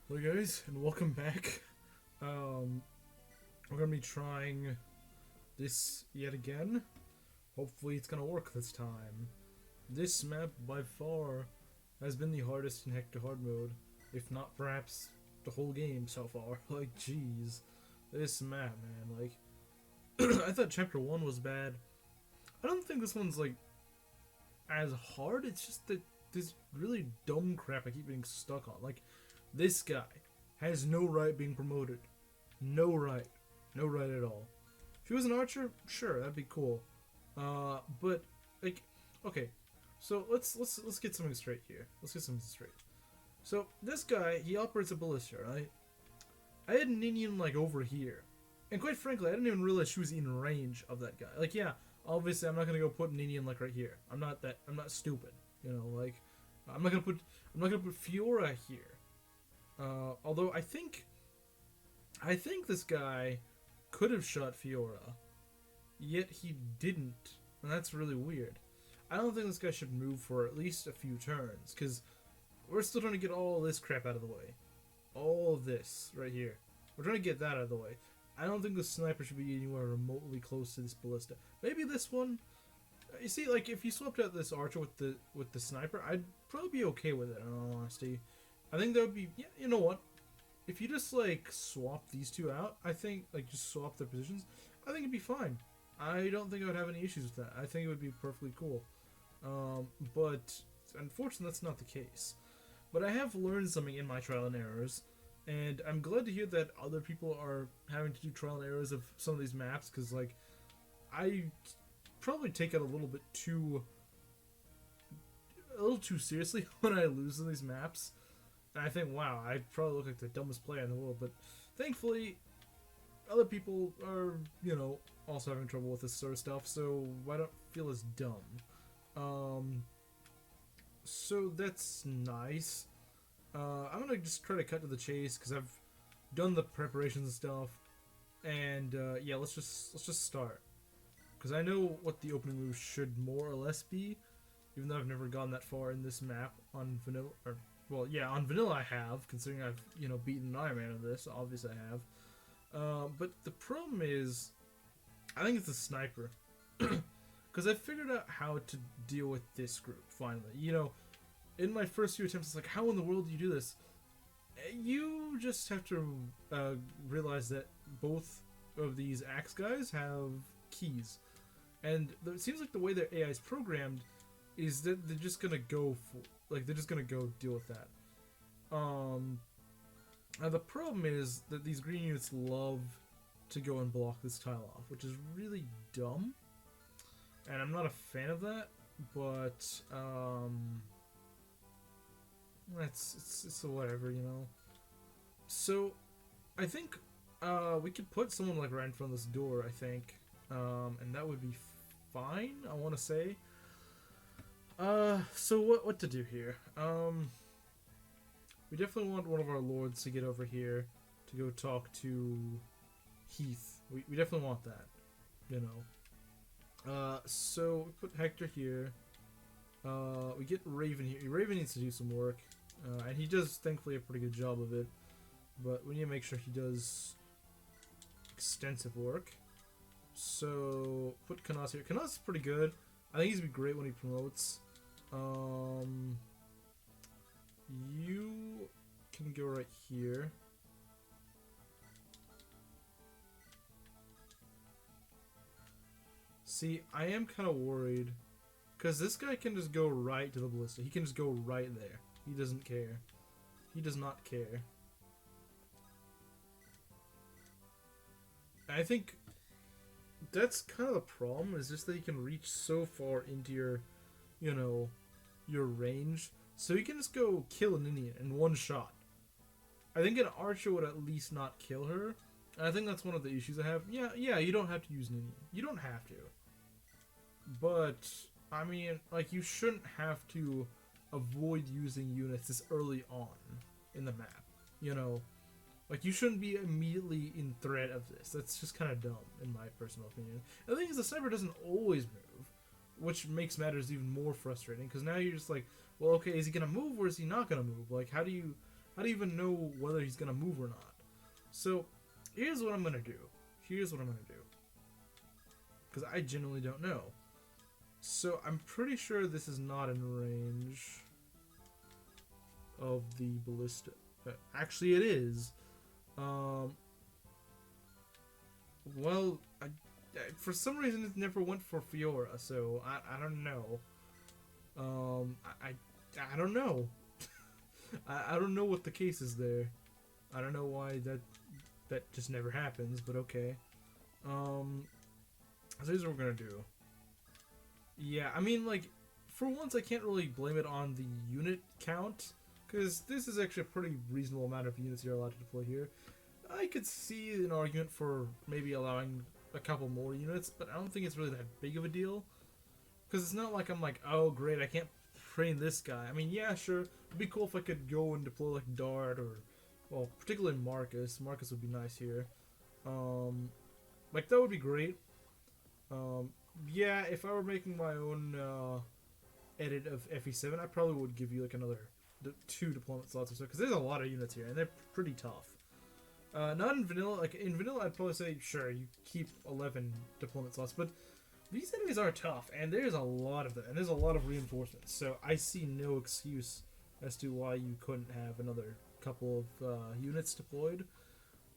Hello guys, and welcome back. We're gonna be trying this yet again. Hopefully it's gonna work this time. This map by far has been the hardest in Hector Hard mode, if not perhaps the whole game so far. Like, jeez. This map, man, like, I thought chapter 1 was bad. I don't think this one's, like, as hard, it's just that this really dumb crap I keep getting stuck on. Like, this guy has no right being promoted. No right. No right at all. If he was an archer, sure, that'd be cool. But like, okay, so let's get something straight here. Let's get something straight. So this guy, he operates a ballista, right? I had Ninian like over here, and quite frankly, I didn't even realize she was in range of that guy. Like, yeah, obviously, I'm not gonna go put Ninian like right here. I'm not stupid. You know, like, I'm not gonna put Fiora here. Although I think this guy could have shot Fiora, yet he didn't, and that's really weird. I don't think this guy should move for at least a few turns, because we're still trying to get all this crap out of the way. All of this right here. We're trying to get that out of the way. I don't think the sniper should be anywhere remotely close to this ballista. Maybe this one. You see, like, if you swapped out this archer with the sniper, I'd probably be okay with it, in all honesty. I think that would be, yeah, you know what? If you just, like, swap these two out, I think, like, just swap their positions, I think it'd be fine. I don't think I would have any issues with that. I think it would be perfectly cool. But, unfortunately, that's not the case. But I have learned something in my trial and errors, and I'm glad to hear that other people are having to do trial and errors of some of these maps, because, like, I probably take it a little too seriously when I lose in these maps. And I think, wow, I probably look like the dumbest player in the world, but thankfully, other people are, you know, also having trouble with this sort of stuff, so I don't feel as dumb. So that's nice. I'm gonna just try to cut to the chase, because I've done the preparations and stuff, and, yeah, let's just start. Because I know what the opening move should more or less be, even though I've never gone that far in this map on vanilla, or, well, yeah, on vanilla I have, considering I've, you know, beaten Iron Man in this, obviously I have. But the problem is, I think it's the sniper. Because I figured out how to deal with this group, finally. You know, in my first few attempts, it's like, how in the world do you do this? You just have to realize that both of these axe guys have keys. And it seems like the way their AI is programmed is that they're just gonna go for, like, they're just gonna go deal with that. Now the problem is that these green units love to go and block this tile off, which is really dumb. And I'm not a fan of that, but, it's whatever, you know. So, I think, we could put someone, like, right in front of this door, I think. And that would be fine, I want to say. So what to do here? We definitely want one of our lords to get over here to go talk to Heath. We definitely want that, you know. So we put Hector here. We get Raven here. Raven needs to do some work, and he does thankfully a pretty good job of it. But we need to make sure he does extensive work. So put Kanas here. Kanas is pretty good. I think he's gonna be great when he promotes. You can go right here. See, I am kind of worried, because this guy can just go right to the ballista. He can just go right there. He doesn't care. He does not care. I think that's kind of the problem, is just that he can reach so far into your, you know, your range. So he can just go kill an Indian in one shot. I think an archer would at least not kill her. And I think that's one of the issues I have. Yeah, you don't have to use an Indian. You don't have to. But, I mean, like, you shouldn't have to avoid using units this early on in the map. You know? Like, you shouldn't be immediately in threat of this. That's just kind of dumb, in my personal opinion. And the thing is, the sniper doesn't always move, which makes matters even more frustrating, because now you're just like, well, okay, is he going to move or is he not going to move? Like, how do you How do you even know whether he's gonna move or not? So, here's what I'm gonna do. Here's what I'm gonna do. Because I genuinely don't know. So, I'm pretty sure this is not in range of the ballista. Actually, it is. Well, for some reason it never went for Fiora, so I don't know. I don't know. I don't know what the case is there. I don't know why that just never happens, but okay. So here's what we're gonna do. Yeah, I mean, like, for once I can't really blame it on the unit count, because this is actually a pretty reasonable amount of units you're allowed to deploy here. I could see an argument for maybe allowing a couple more units, but I don't think it's really that big of a deal. Because it's not like I'm like, oh great, I can't train this guy. I mean, yeah, sure, it'd be cool if I could go and deploy like Dart or, well, particularly Marcus. Marcus would be nice here. Like, that would be great. Yeah, if I were making my own edit of FE7, I probably would give you like another 2 deployment slots or so, because there's a lot of units here, and they're pretty tough. Not in vanilla. Like, in vanilla, I'd probably say, sure, you keep 11 deployment slots, but these enemies are tough, and there's a lot of them, and there's a lot of reinforcements, so I see no excuse as to why you couldn't have another couple of units deployed.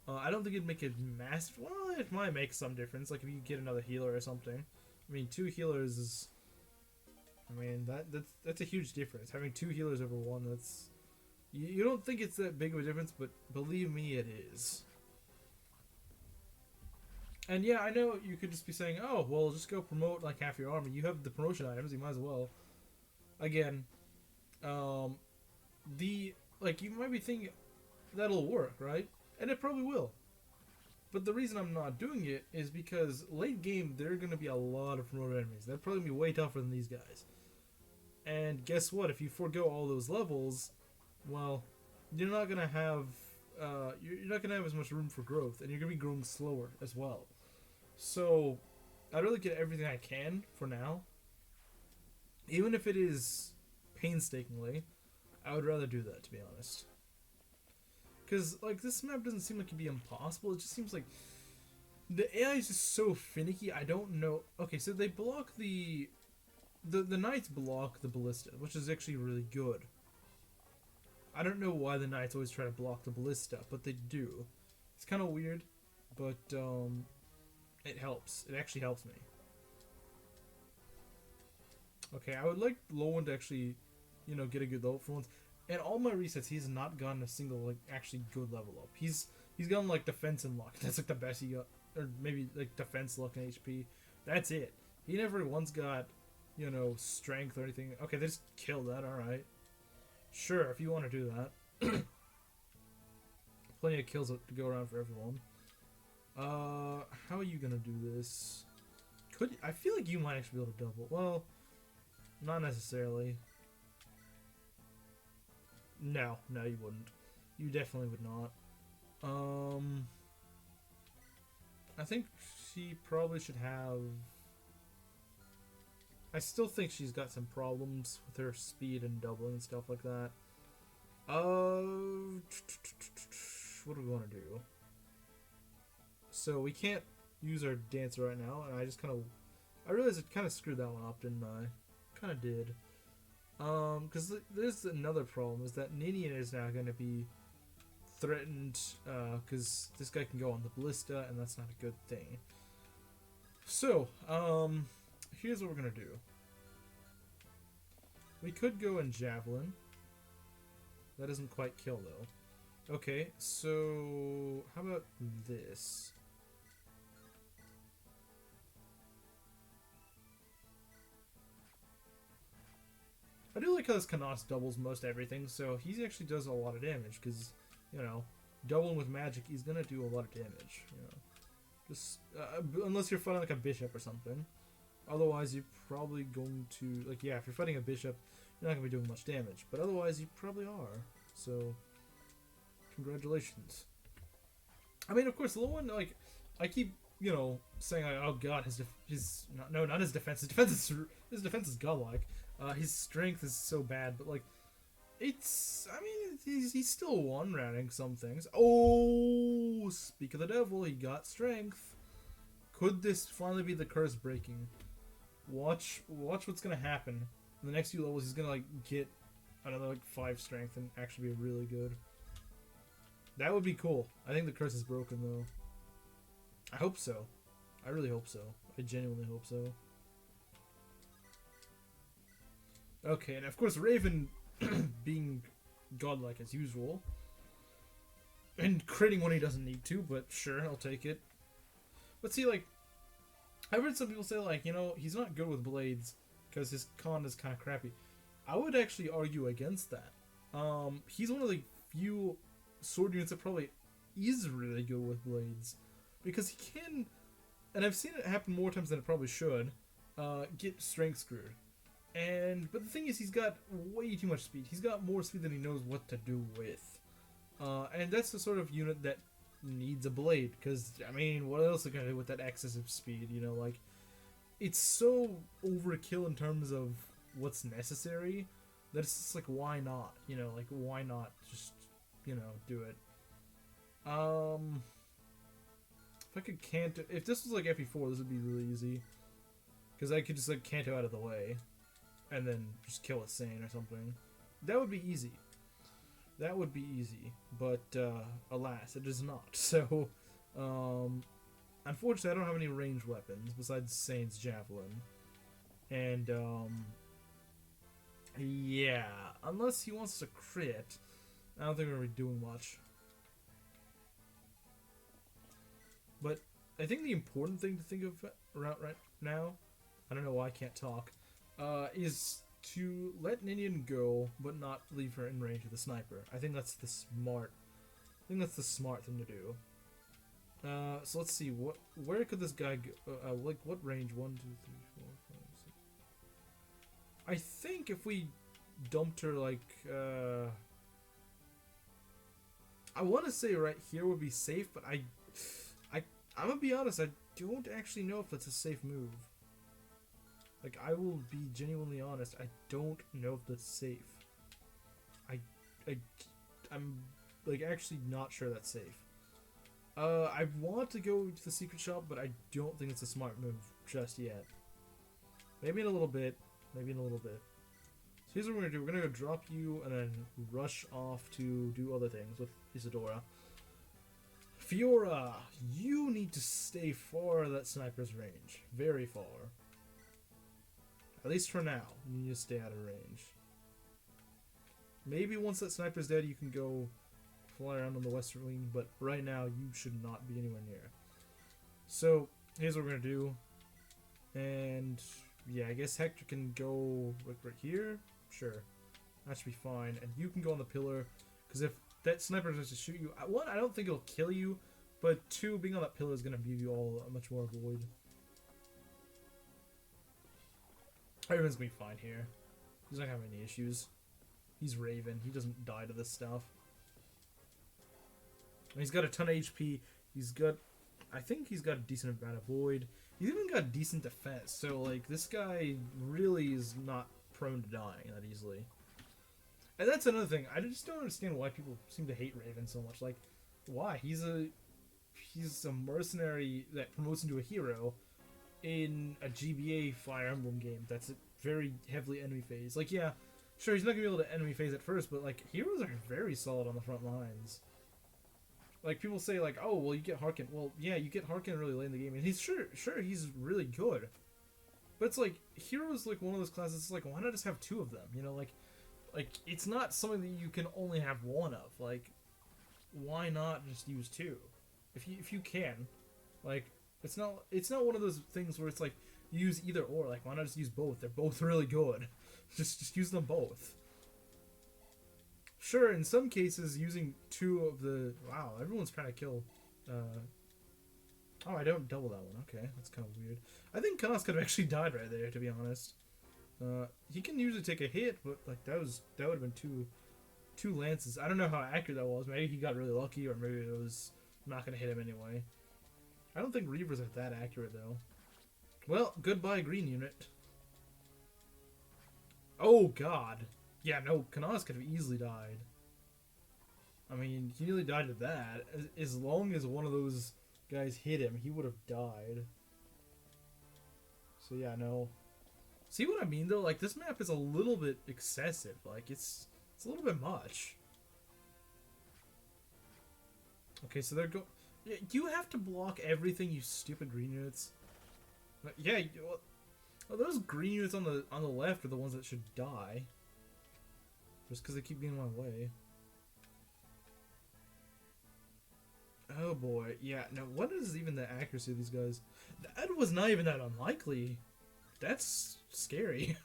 I don't think it'd make a massive... Well, it might make some difference, like if you get another healer or something. I mean, 2 healers is... I mean, that's a huge difference. Having 2 healers over 1, that's... You don't think it's that big of a difference, but believe me, it is. And yeah, I know you could just be saying, oh, well, just go promote like half your army. You have the promotion items, you might as well. Again, you might be thinking, that'll work, right? And it probably will. But the reason I'm not doing it is because late game, there are going to be a lot of promoted enemies. They're probably going to be way tougher than these guys. And guess what? If you forego all those levels, well, you're not going to have as much room for growth, and you're going to be growing slower as well. So, I'd really get everything I can for now. Even if it is painstakingly, I would rather do that, to be honest. Because, like, this map doesn't seem like it'd be impossible. It just seems like the AI is just so finicky. I don't know. Okay, so they block the knights block the ballista, which is actually really good. I don't know why the knights always try to block the ballista, but they do. It's kind of weird, but it helps. It actually helps me. Okay, I would like Lowen to actually, get a good level for once. And all my resets, he's not gotten a single, like, actually good level up. He's gotten, like, defense and luck. That's, like, the best he got. Or maybe, like, defense, luck, and HP. That's it. He never once got, strength or anything. Okay, they just killed that, alright. Sure, if you want to do that. Plenty of kills to go around for everyone. How are you gonna do this? I feel like you might actually be able to double. Well, not necessarily. No, you wouldn't. You definitely would not. I think she probably should have... I still think she's got some problems with her speed and doubling and stuff like that. What do we want to do? So we can't use our dancer right now, and I realized I kind of screwed that one up, didn't I? Kind of did. Because there's another problem, is that Ninian is now going to be threatened, because this guy can go on the ballista, and that's not a good thing. So, here's what we're going to do. We could go in Javelin. That doesn't quite kill, though. Okay, so how about this? I do like how this Kanos doubles most everything, so he actually does a lot of damage, because, doubling with magic, he's gonna do a lot of damage, Just, unless you're fighting like a bishop or something. Otherwise, you're probably going to, like, yeah, if you're fighting a bishop, you're not gonna be doing much damage, but otherwise, you probably are, so, congratulations. I mean, of course, Lowen, like, I keep, saying, like, oh god, not his defense, his defense is godlike. His strength is so bad, but, like, I mean, he's still one-rounding some things. Oh, speak of the devil, he got strength. Could this finally be the curse breaking? Watch what's gonna happen. In the next few levels, he's gonna, like, get another, like, 5 strength and actually be really good. That would be cool. I think the curse is broken, though. I hope so. I really hope so. I genuinely hope so. Okay, and of course Raven being godlike as usual. And critting when he doesn't need to, but sure, I'll take it. But see, like, I've heard some people say, like, you know, he's not good with blades because his con is kind of crappy. I would actually argue against that. He's one of the few sword units that probably is really good with blades. Because he can, and I've seen it happen more times than it probably should, get strength screwed. But the thing is, he's got way too much speed. He's got more speed than he knows what to do with. And that's the sort of unit that needs a blade. Because, I mean, what else are you going to do with that excessive speed? You know, like, it's so overkill in terms of what's necessary that it's just like, why not? You know, like, why not just, you know, do it? If I could canto... If this was like FE4, this would be really easy. Because I could just, like, canto out of the way. And then just kill a Sane or something. That would be easy. That would be easy. But, alas, it is not. So, unfortunately, I don't have any ranged weapons besides Sane's Javelin. And, yeah. Unless he wants to crit, I don't think we're going to be doing much. But I think the important thing to think of right now, I don't know why I can't talk, is to let Ninian go, but not leave her in range of the sniper. I think that's the smart thing to do. So let's see, where could this guy go? Like, what range? 1, 2, 3, 4, 5, 6. I think if we dumped her, like, I want to say right here would be safe, but I'm gonna be honest, I don't actually know if that's a safe move. Like, I will be genuinely honest, I don't know if that's safe. I'm, like, actually not sure that's safe. I want to go to the secret shop, but I don't think it's a smart move just yet. Maybe in a little bit. Maybe in a little bit. So here's what we're gonna do. We're gonna go drop you and then rush off to do other things with Isadora. Fiora, you need to stay far out of that sniper's range. Very far. At least for now, you need to stay out of range. Maybe once that sniper's dead, you can go fly around on the western wing, but right now, you should not be anywhere near. So, here's what we're gonna do. And, yeah, I guess Hector can go like right here. Sure. That should be fine. And you can go on the pillar, because if that sniper is to shoot you, one, I don't think it'll kill you, but two, being on that pillar is going to give you all much more void. Raven's going to be fine here. He's not going to have any issues. He's Raven. He doesn't die to this stuff. And he's got a ton of HP. He's got... I think he's got a decent amount of void. He's even got decent defense. So, like, this guy really is not prone to dying that easily. And that's another thing. I just don't understand why people seem to hate Raven so much. Like, why? He's a mercenary that promotes into a hero in a GBA Fire Emblem game that's very heavily enemy phase. Like, yeah, sure, he's not going to be able to enemy phase at first, but, like, heroes are very solid on the front lines. Like, people say, like, oh, well, you get Harkin. Well, yeah, you get Harkin really late in the game, and he's sure, he's really good. But it's like, heroes, like, one of those classes, it's like, why not just have two of them? You know, like, it's not something that you can only have one of. Like, why not just use two? If you can. Like, it's not one of those things where it's like, you use either or. Like, why not just use both? They're both really good. Just use them both. Sure, in some cases, using two of the... Wow, everyone's trying to kill... Oh, I don't double that one. Okay, that's kind of weird. I think Kanos could have actually died right there, to be honest. He can usually take a hit, but like that would have been two lances. I don't know how accurate that was. Maybe he got really lucky, or maybe it was not going to hit him anyway. I don't think Reavers are that accurate, though. Well, goodbye, green unit. Oh, God. Yeah, no, Kanas could have easily died. I mean, he nearly died to that. As long as one of those guys hit him, he would have died. So yeah, no. See what I mean though? Like, this map is a little bit excessive. Like, it's a little bit much. Okay, so they're go. You have to block everything, you stupid green units. Yeah, well, those green units on the left are the ones that should die. Just because they keep getting in my way. Oh boy, yeah. Now, what is even the accuracy of these guys? That was not even that unlikely. That's scary.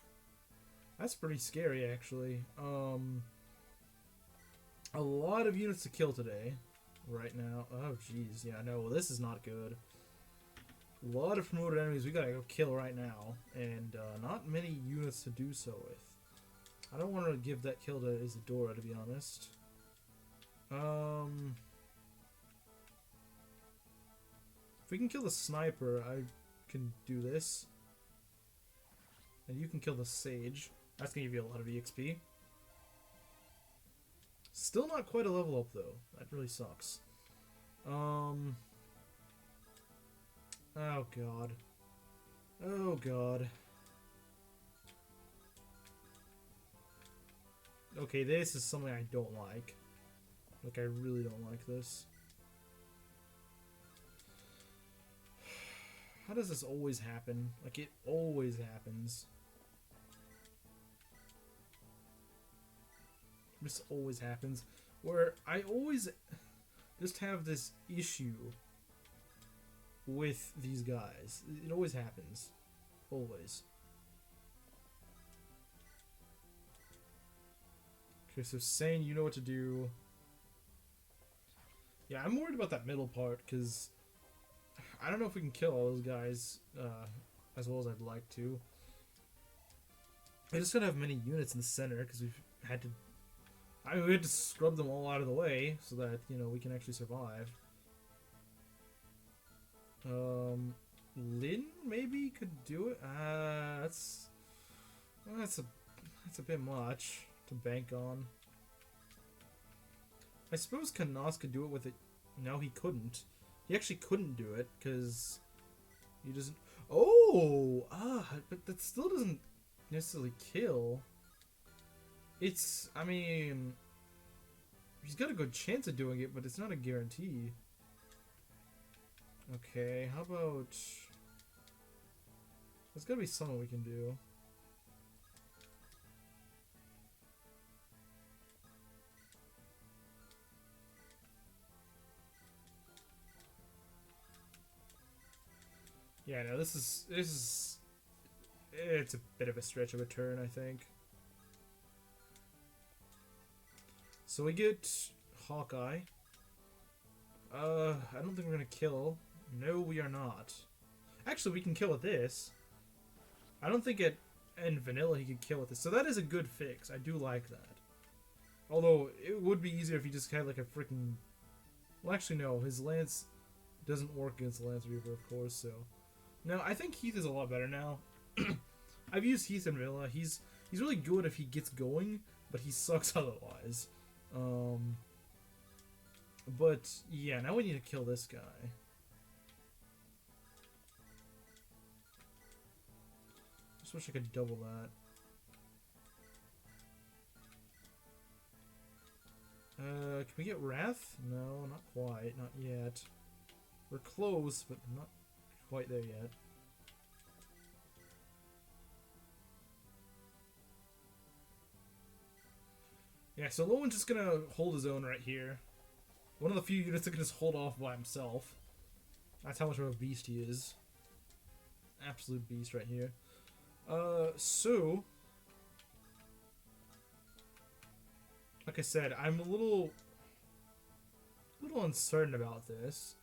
That's pretty scary, actually. A lot of units to kill today. Right now. Oh, jeez. Yeah, no, well, this is not good. A lot of promoted enemies we gotta go kill right now. And not many units to do so with. I don't want to give that kill to Isadora, to be honest. If we can kill the sniper, I can do this. And you can kill the sage. That's gonna give you a lot of EXP. Still not quite a level up, though. That really sucks. Oh, God. Oh, God. Okay, this is something I don't like. Like, I really don't like this. How does this always happen? Like, it always happens. This always happens. Where I always just have this issue with these guys. It always happens. Always. Okay, so Sane, you know what to do. Yeah, I'm worried about that middle part, because I don't know if we can kill all those guys as well as I'd like to. I just gotta have many units in the center, because we've had to... I mean, we had to scrub them all out of the way, so that, you know, we can actually survive. Lin maybe could do it? That's a bit much to bank on. I suppose Kanas could do it with it. No, he couldn't. He actually couldn't do it because he doesn't. Oh, but that still doesn't necessarily kill. It's, I mean, he's got a good chance of doing it, but it's not a guarantee. Okay, how about... There's gotta be something we can do. Yeah, no, this is... It's a bit of a stretch of a turn, I think. So we get Hawkeye. I don't think we're gonna kill. No, we are not. Actually, we can kill with this. I don't think in vanilla he could kill with this. So that is a good fix. I do like that. Although, it would be easier if he just had like a freaking... Well, actually, no. His lance doesn't work against the Lance Reaver, of course, so... No, I think Heath is a lot better now. I've used Heath in vanilla. He's really good if he gets going, but he sucks otherwise. But, yeah, now we need to kill this guy. Just wish I could double that. Can we get Wrath? No, not quite. Not yet. We're close, but not quite there yet. Yeah, so Lowen's just gonna hold his own right here. One of the few units that can just hold off by himself. That's how much of a beast he is. Absolute beast right here. So... Like I said, I'm a little uncertain about this.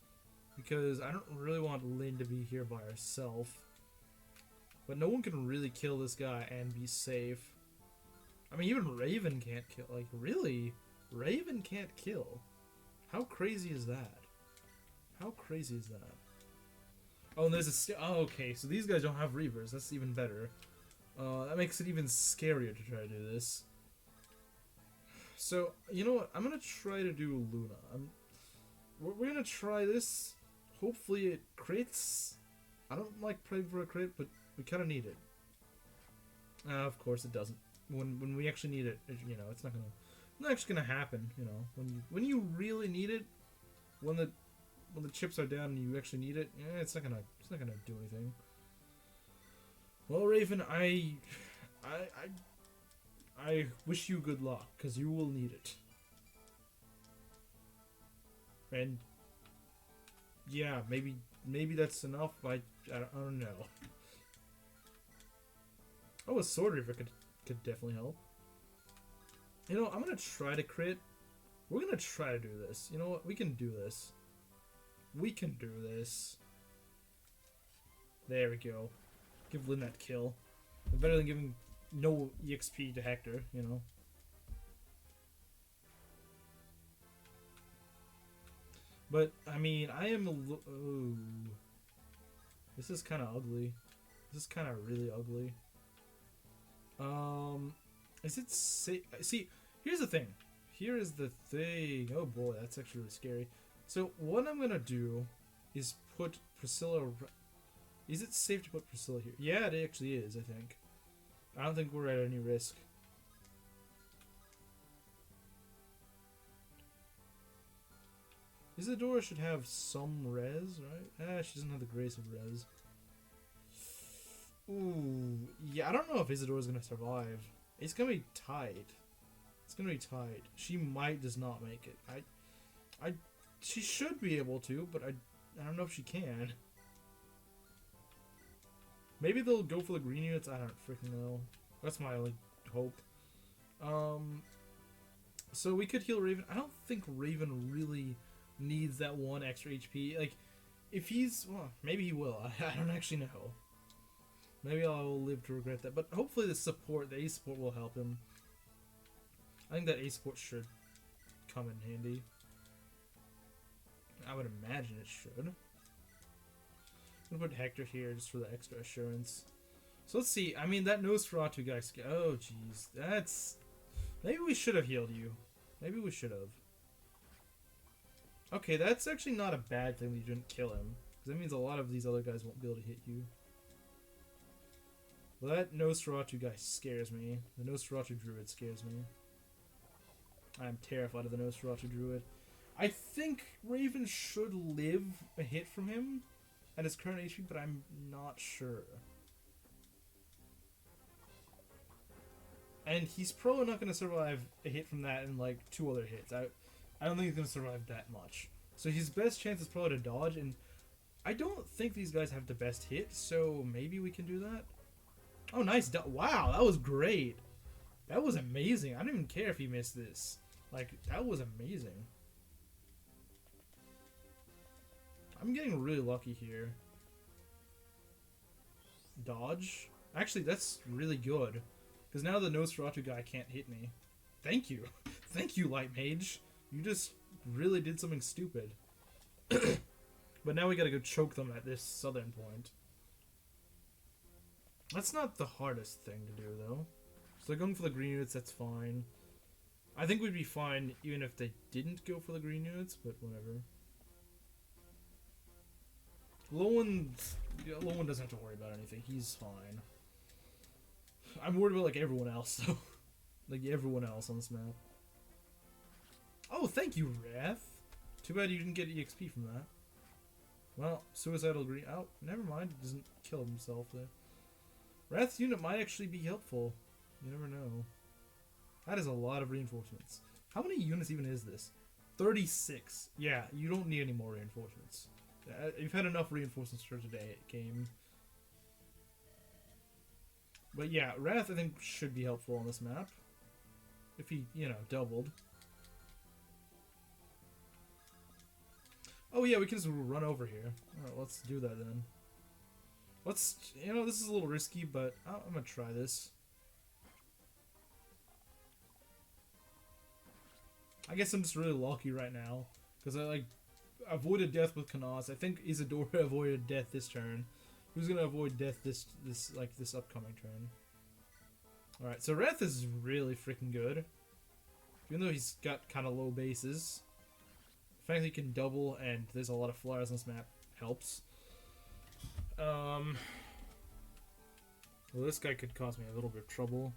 Because I don't really want Lynn to be here by herself. But no one can really kill this guy and be safe. I mean, even Raven can't kill. Like, really? Raven can't kill? How crazy is that? How crazy is that? Oh, and there's a... Oh, okay, so these guys don't have Reavers. That's even better. That makes it even scarier to try to do this. So, you know what? I'm gonna try to do Luna. We're gonna try this. Hopefully it crits. I don't like praying for a crit, but we kind of need it. Of course it doesn't. When we actually need it, you know, it's not actually gonna happen. You know, when you really need it, when the chips are down and you actually need it, it's not gonna do anything. Well, Raven, I wish you good luck, because you will need it. And yeah, maybe that's enough. I don't know. Oh, a sword reaver could definitely help. You know, I'm gonna try to crit. We're gonna try to do this. You know what? We can do this. We can do this. There we go. Give Lynn that kill. Better than giving no EXP to Hector, you know. But, I mean, I am a ooh. This is kind of ugly. This is kind of really ugly. Is it safe? See, here's the thing. Here is the thing. Oh boy, that's actually really scary. So, what I'm gonna do is put Priscilla... Is it safe to put Priscilla here? Yeah, it actually is, I think. I don't think we're at any risk. Isadora should have some res, right? She doesn't have the grace of res. Ooh, yeah, I don't know if Isadora's gonna survive. It's gonna be tight. It's gonna be tight. She might just not make it. She should be able to, but I don't know if she can. Maybe they'll go for the green units. I don't freaking know. That's my only hope. So we could heal Raven. I don't think Raven really needs that one extra HP. Like, if he's... Well, maybe he will. I don't actually know. Maybe I'll live to regret that. But hopefully the support, the A support will help him. I think that A support should come in handy. I would imagine it should. I'm gonna put Hector here just for the extra assurance. So let's see. I mean, that Nosferatu guy... Oh, jeez. That's... Maybe we should have healed you. Maybe we should have. Okay, that's actually not a bad thing that you didn't kill him. Because that means a lot of these other guys won't be able to hit you. Well, that Nosferatu guy scares me. The Nosferatu druid scares me. I am terrified of the Nosferatu druid. I think Raven should live a hit from him at his current HP, but I'm not sure. And he's probably not going to survive a hit from that and like 2 other hits. I don't think he's going to survive that much. So his best chance is probably to dodge, and I don't think these guys have the best hit, so maybe we can do that. Oh, nice. Wow, that was great. That was amazing. I don't even care if he missed this. Like, that was amazing. I'm getting really lucky here. Dodge? Actually, that's really good. Because now the Nosferatu guy can't hit me. Thank you. Thank you, Light Mage. You just really did something stupid. But now we gotta go choke them at this southern point. That's not the hardest thing to do, though. So they're going for the green units, that's fine. I think we'd be fine even if they didn't go for the green units, but whatever. Lowen doesn't have to worry about anything. He's fine. I'm worried about, like, everyone else, though. Like, everyone else on this map. Oh, thank you, Wrath. Too bad you didn't get EXP from that. Well, suicidal green... Oh, never mind. He doesn't kill himself there. Wrath's unit might actually be helpful. You never know. That is a lot of reinforcements. How many units even is this? 36. Yeah, you don't need any more reinforcements. You've had enough reinforcements for today, game. But yeah, Wrath I think should be helpful on this map. If he, you know, doubled. Oh yeah, we can just run over here. Alright, let's do that then. Let's, you know, this is a little risky, but I'm gonna try this. I guess I'm just really lucky right now. Because I, like, avoided death with Kanas. I think Isadora avoided death this turn. Who's gonna avoid death this upcoming turn? Alright, so Wrath is really freaking good. Even though he's got kind of low bases, the fact that he can double and there's a lot of flyers on this map helps. Well, this guy could cause me a little bit of trouble.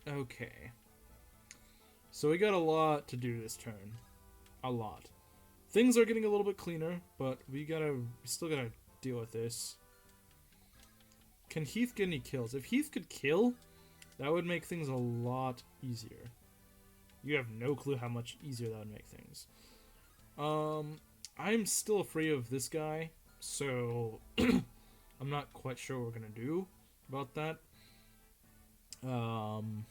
Okay. So we got a lot to do this turn. A lot. Things are getting a little bit cleaner, but we still gotta deal with this. Can Heath get any kills? If Heath could kill, that would make things a lot easier. You have no clue how much easier that would make things. I'm still afraid of this guy, so I'm not quite sure what we're gonna do about that. Trying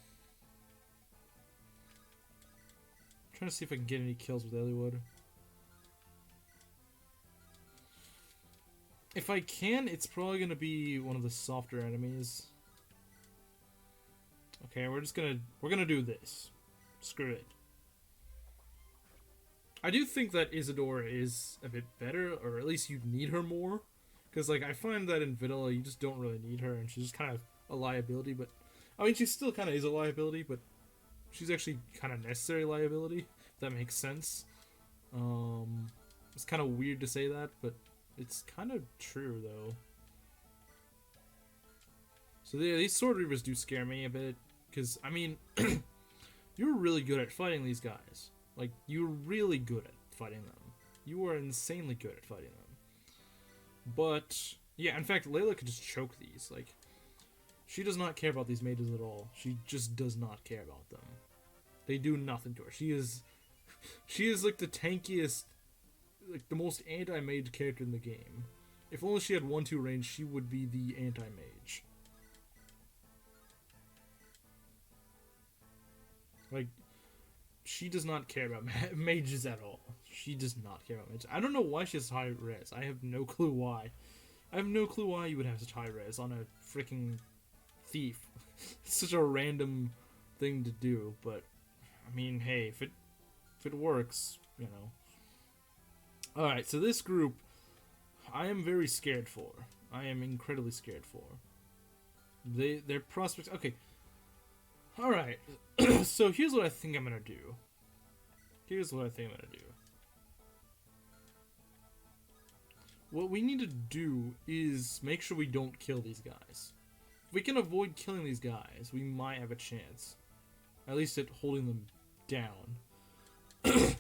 to see if I can get any kills with Eliwood. If I can, it's probably gonna be one of the softer enemies. Okay, we're gonna do this. Screw it. I do think that Isadora is a bit better, or at least you need her more. Because, like, I find that in Vanilla, you just don't really need her, and she's just kind of a liability, but... I mean, she still kind of is a liability, but she's actually kind of necessary liability, if that makes sense. It's kind of weird to say that, but it's kind of true, though. So, yeah, these Sword Reavers do scare me a bit, because, I mean, you're really good at fighting these guys. Like, you're really good at fighting them. You are insanely good at fighting them. But, yeah, in fact, Layla could just choke these. Like, she does not care about these mages at all. She just does not care about them. They do nothing to her. She is like the tankiest, like the most anti-mage character in the game. If only she had 1-2 range, she would be the anti-mage. Like, she does not care about mages at all. She does not care about mages. I don't know why she has high res. I have no clue why. I have no clue why you would have such high res on a freaking thief. It's such a random thing to do, but I mean, hey, if it works, you know. Alright, so this group I am very scared for. I am incredibly scared for. Their prospects. Okay. Alright. So here's what I think I'm gonna do. What we need to do is make sure we don't kill these guys. If we can avoid killing these guys, we might have a chance. At least at holding them down. The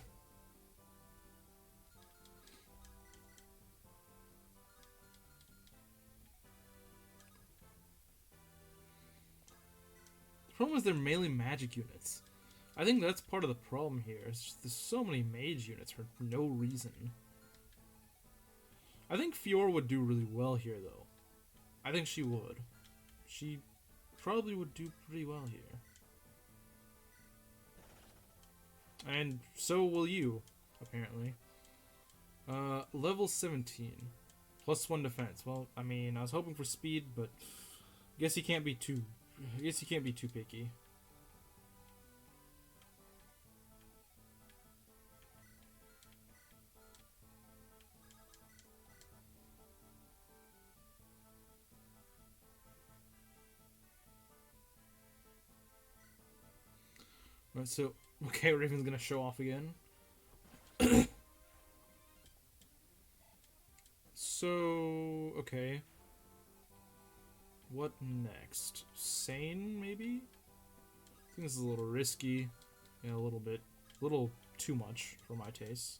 problem is they're melee magic units. I think that's part of the problem here. It's just there's so many mage units for no reason. I think Fiora would do really well here, though. I think she would. She probably would do pretty well here. And so will you, apparently. Level 17. +1 defense. Well, I mean, I was hoping for speed, but I guess you can't be too picky. Right, so, okay, Raven's gonna show off again. So, okay. What next? Sane, maybe? I think this is a little risky. Yeah, a little bit. A little too much for my taste.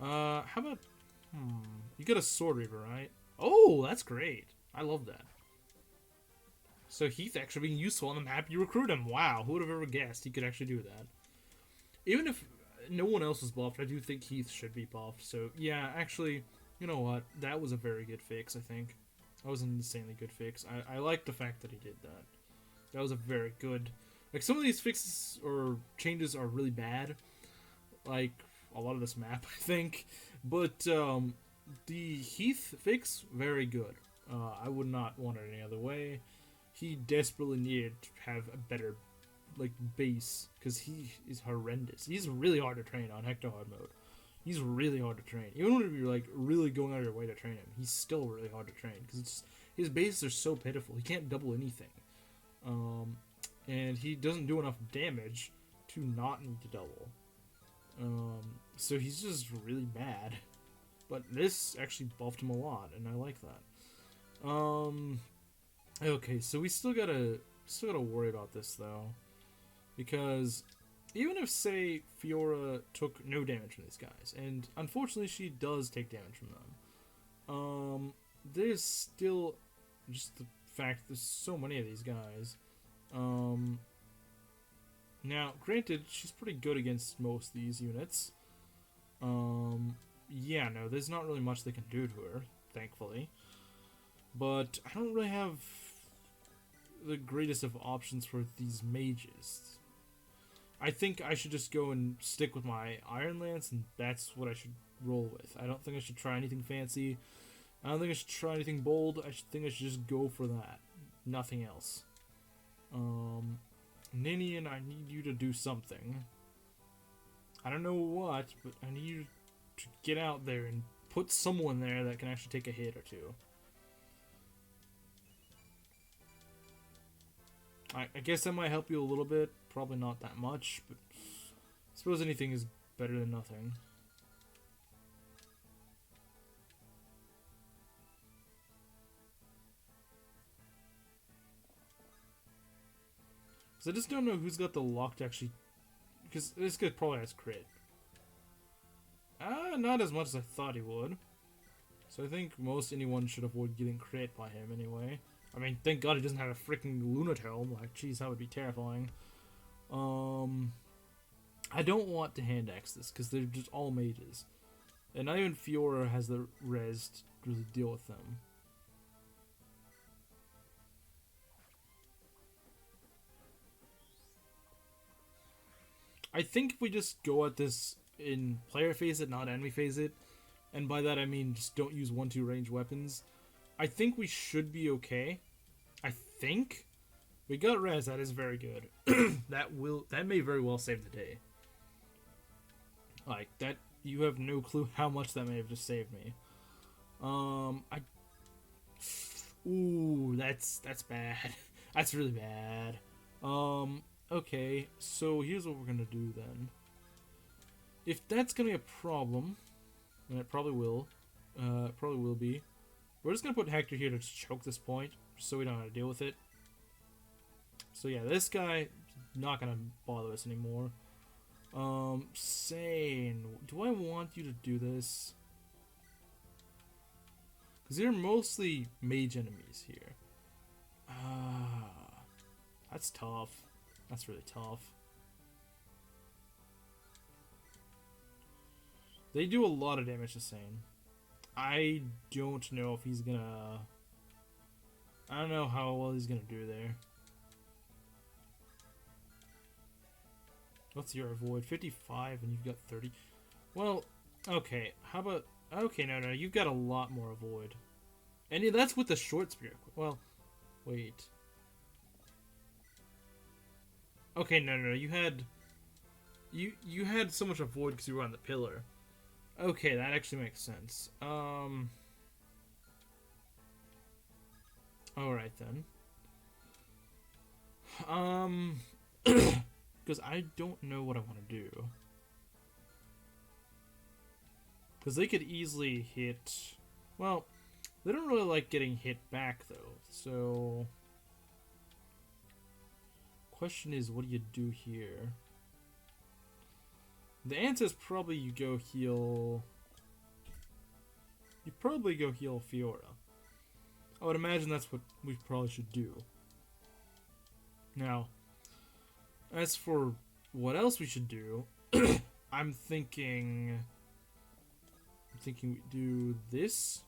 How about... You get a Sword Reaver, right? Oh, that's great. I love that. So Heath actually being useful on the map, you recruit him. Wow, who would have ever guessed he could actually do that? Even if no one else is buffed, I do think Heath should be buffed. So yeah, actually, you know what? That was a very good fix, I think. That was an insanely good fix. I like the fact that he did that. That was a very good... Like, some of these fixes or changes are really bad. Like, a lot of this map, I think. But, the Heath fix, very good. I would not want it any other way. He desperately needed to have a better, like, base, because he is horrendous. He's really hard to train on Hector Hard mode. He's really hard to train. Even when you're, like, really going out of your way to train him, he's still really hard to train, because his bases are so pitiful. He can't double anything. and he doesn't do enough damage to not need to double. So he's just really bad. But this actually buffed him a lot, and I like that. Okay, so we still gotta worry about this though, because even if, say, Fiora took no damage from these guys, and unfortunately she does take damage from them, there's still just the fact there's so many of these guys. Now, granted, she's pretty good against most of these units. Yeah, no, there's not really much they can do to her, thankfully. But I don't really have the greatest of options for these mages. I think I should just go and stick with my Iron Lance, and that's what I should roll with. I don't think I should try anything fancy. I don't think I should try anything bold. I think I should just go for that. Nothing else. Ninian, I need you to do something. I don't know what, but I need you to get out there and put someone there that can actually take a hit or two. I guess that might help you a little bit. Probably not that much, but I suppose anything is better than nothing. So I just don't know who's got the luck to actually... Because this guy probably has crit. Not as much as I thought he would. So I think most anyone should avoid getting crit by him anyway. I mean, thank God he doesn't have a freaking Lunatome. Like, jeez, that would be terrifying. I don't want to hand axe this, because they're just all mages. And not even Fiora has the res to really deal with them. I think if we just go at this in player phase it, not enemy phase it, and by that I mean just don't use 1-2 range weapons, I think we should be okay. I think. We got res, that is very good. That may very well save the day. Like, that, you have no clue how much that may have just saved me. Ooh, that's bad. That's really bad. Okay, so here's what we're gonna do then. If that's gonna be a problem, and it probably will be, we're just gonna put Hector here to choke this point, so we don't have to deal with it. So yeah, this guy, not gonna bother us anymore. Sane, do I want you to do this? Because they're mostly mage enemies here. That's tough. That's really tough. They do a lot of damage to Sane. I don't know if he's gonna... I don't know how well he's gonna do there. What's your avoid? 55 and you've got 30. Well, okay. How about... Okay, no, you've got a lot more avoid. And that's with the short spear. Well, wait. Okay, no, you had... You had so much avoid because you were on the pillar. Okay, that actually makes sense. Alright then. Because I don't know what I want to do. Because they could easily hit... Well, they don't really like getting hit back, though. So... Question is, what do you do here? The answer is probably you go heal... You probably go heal Fiora. I would imagine that's what we probably should do. Now, as for what else we should do, I'm thinking we do this.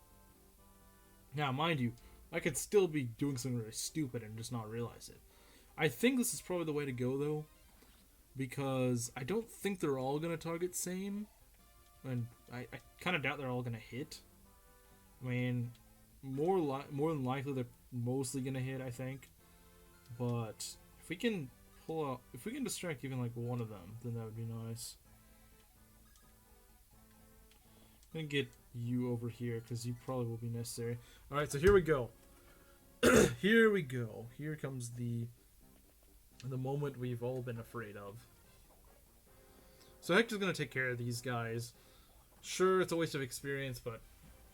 Now, mind you, I could still be doing something really stupid and just not realize it. I think this is probably the way to go, though, because I don't think they're all going to target same, and I kind of doubt they're all going to hit. I mean, more than likely they're mostly going to hit, I think, but if we can pull out, if we can distract even like one of them, then that would be nice. I'm going to get you over here, because you probably will be necessary. Alright, so here we go. Here we go. Here comes the The moment we've all been afraid of. So Hector's gonna take care of these guys. Sure, it's a waste of experience, but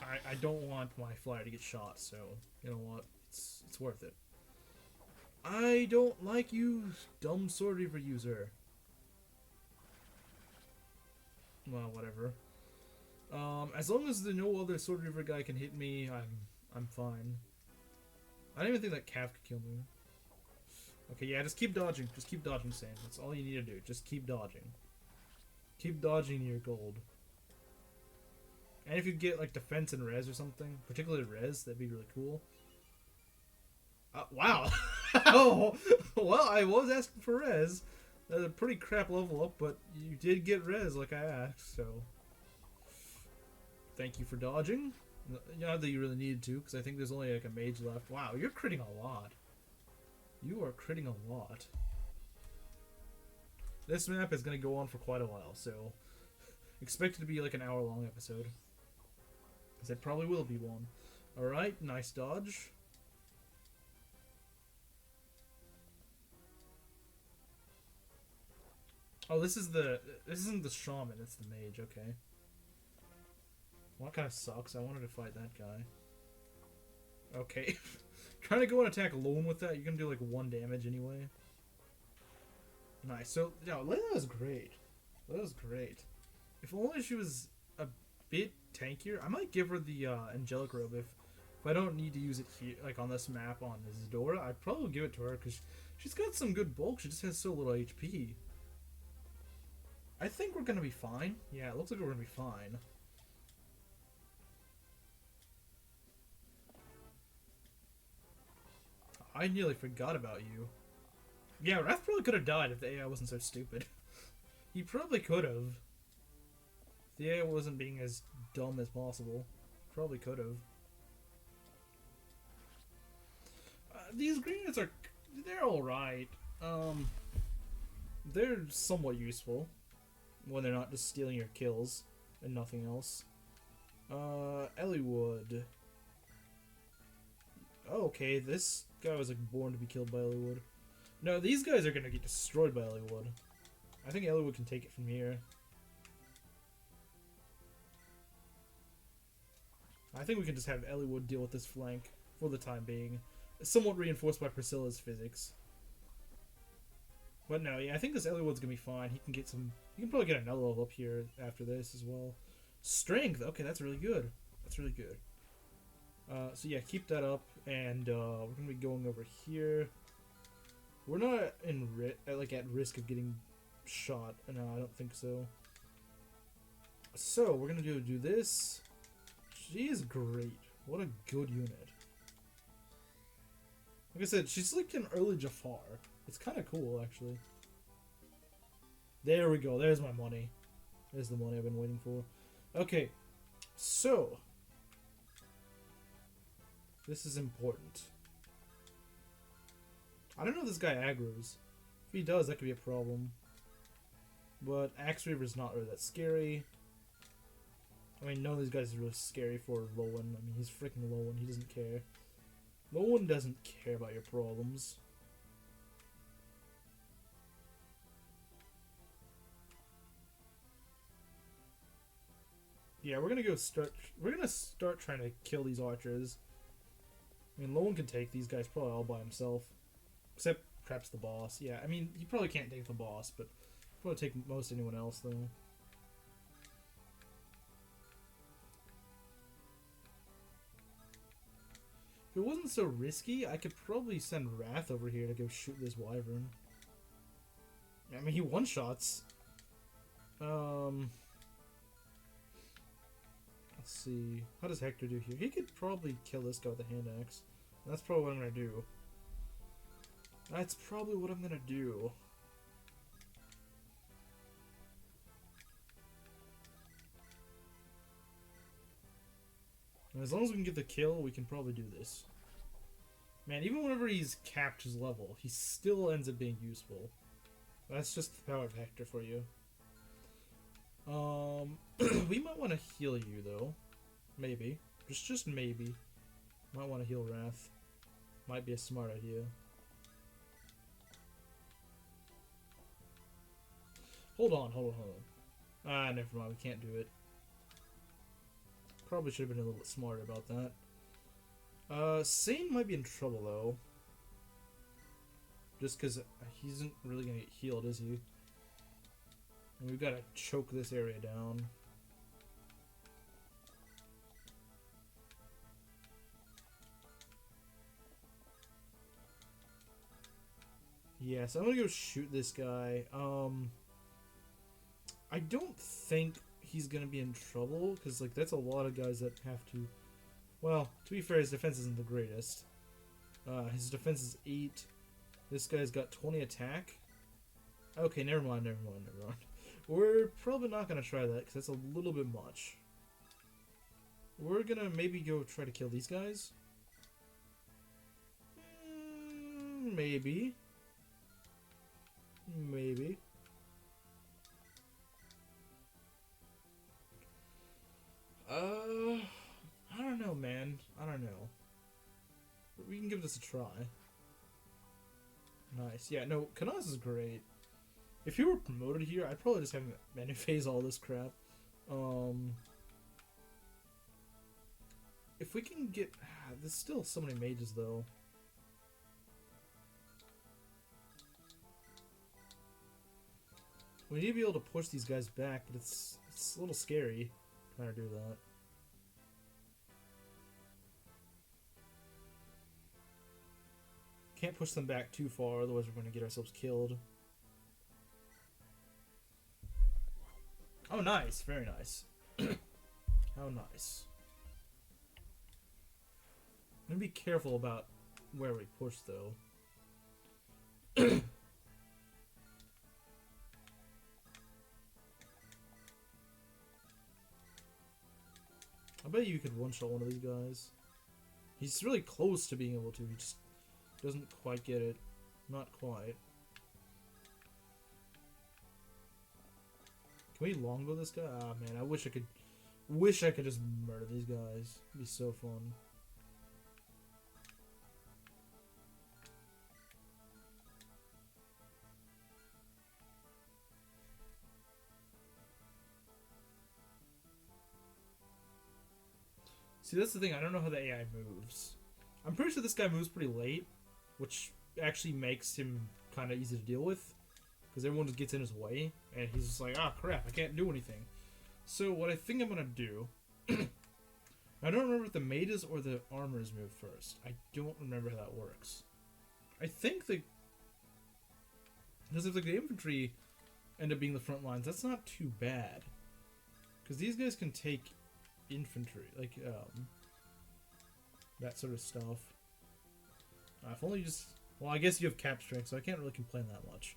I don't want my flyer to get shot, so you know what? It's worth it. I don't like you, dumb Sword Reaver user. Well, whatever. As long as the no other Sword Reaver guy can hit me, I'm fine. I don't even think that calf could kill me. Okay, yeah, just keep dodging. Just keep dodging, Sam. That's all you need to do. Just keep dodging. Keep dodging your gold. And if you get, like, defense and res or something, particularly res, that'd be really cool. Wow. Oh, well, I was asking for res. That's a pretty crap level up, but you did get res like I asked, so... Thank you for dodging. Not that you really needed to, because I think there's only, like, a mage left. Wow, you're critting a lot. You are critting a lot. This map is going to go on for quite a while, so... Expect it to be, like, an hour-long episode. Because it probably will be one. Alright, nice dodge. Oh, this isn't the shaman, it's the mage, okay. Well, that kind of sucks. I wanted to fight that guy. Okay. Trying to go and attack alone with that, you're gonna do like 1 damage anyway. Nice. So, yeah, Layla is great. Layla's great. If only she was a bit tankier. I might give her the angelic robe if I don't need to use it here, like on this map on Isadora. I'd probably give it to her because she's got some good bulk. She just has so little HP. I think we're gonna be fine. Yeah, it looks like we're gonna be fine. I nearly forgot about you. Yeah, Wrath probably could have died if the AI wasn't so stupid. He probably could have. If the AI wasn't being as dumb as possible. Probably could have. These greens are... They're alright. They're somewhat useful. When they're not just stealing your kills and nothing else. Elliewood. Oh, okay, this guy was like born to be killed by Elliewood. No, these guys are gonna get destroyed by Elliewood. I think Elliewood can take it from here. I think we can just have Elliewood deal with this flank for the time being. Somewhat reinforced by Priscilla's physics. But no, yeah, I think this Elliewood's gonna be fine. He can get some... He can probably get another level up here after this as well. Strength! Okay, that's really good. That's really good. So yeah, keep that up, and we're gonna be going over here. We're not at risk of getting shot. No, I don't think so. So we're gonna do this. She is great. What a good unit. Like I said, she's like an early Jafar. It's kind of cool, actually. There we go. There's my money. There's the money I've been waiting for. Okay, so this is important. I don't know if this guy aggroes. If he does, that could be a problem. But Axe Reaver's not really that scary. I mean, none of these guys is really scary for Lowen. I mean, he's freaking Lowen. He doesn't care. Lowen doesn't care about your problems. Yeah, we're gonna start trying to kill these archers. I mean, Lowen can take these guys probably all by himself. Except perhaps the boss. Yeah, I mean, he probably can't take the boss, but probably take most anyone else, though. If it wasn't so risky, I could probably send Wrath over here to go shoot this wyvern. I mean, he one-shots. Let's see. How does Hector do here? He could probably kill this guy with a hand axe. That's probably what I'm gonna do. That's probably what I'm gonna do. And as long as we can get the kill, we can probably do this. Man, even whenever he's capped his level, he still ends up being useful. That's just the power of Hector for you. We might want to heal you, though. Maybe. Just maybe. Might want to heal Wrath. Might be a smart idea. Hold on, hold on, hold on. Ah, never mind, we can't do it. Probably should have been a little bit smarter about that. Sane might be in trouble, though. Just because he isn't really going to get healed, is he? And we've got to choke this area down. Yeah, so I'm going to go shoot this guy. I don't think he's going to be in trouble, because like that's a lot of guys that have to... Well, to be fair, his defense isn't the greatest. His defense is 8. This guy's got 20 attack. Okay, never mind. We're probably not going to try that, because that's a little bit much. We're going to maybe go try to kill these guys. Maybe. I don't know, man. I don't know. We can give this a try. Nice. Yeah, no, Kanas is great. If he were promoted here, I'd probably just have him menu phase all this crap. If we can get... there's still so many mages, though. We need to be able to push these guys back, but it's a little scary trying to do that. Can't push them back too far, otherwise we're going to get ourselves killed. Oh, nice. Very nice. How nice. I'm going to be careful about where we push, though. I bet you could one-shot one of these guys. He's really close to being able to, he just doesn't quite get it. Not quite. Can we longbow this guy? Ah, man, I wish I could just murder these guys. It'd be so fun. See, that's the thing. I don't know how the AI moves. I'm pretty sure this guy moves pretty late, which actually makes him kind of easy to deal with, because everyone just gets in his way, and he's just like, ah, crap, I can't do anything. So what I think I'm going to do... I don't remember if the mages or the armors move first. I don't remember how that works. I think the... Because if like, the infantry end up being the front lines, that's not too bad. Because these guys can take infantry, like, that sort of stuff. If only just... Well, I guess you have cap strength, so I can't really complain that much.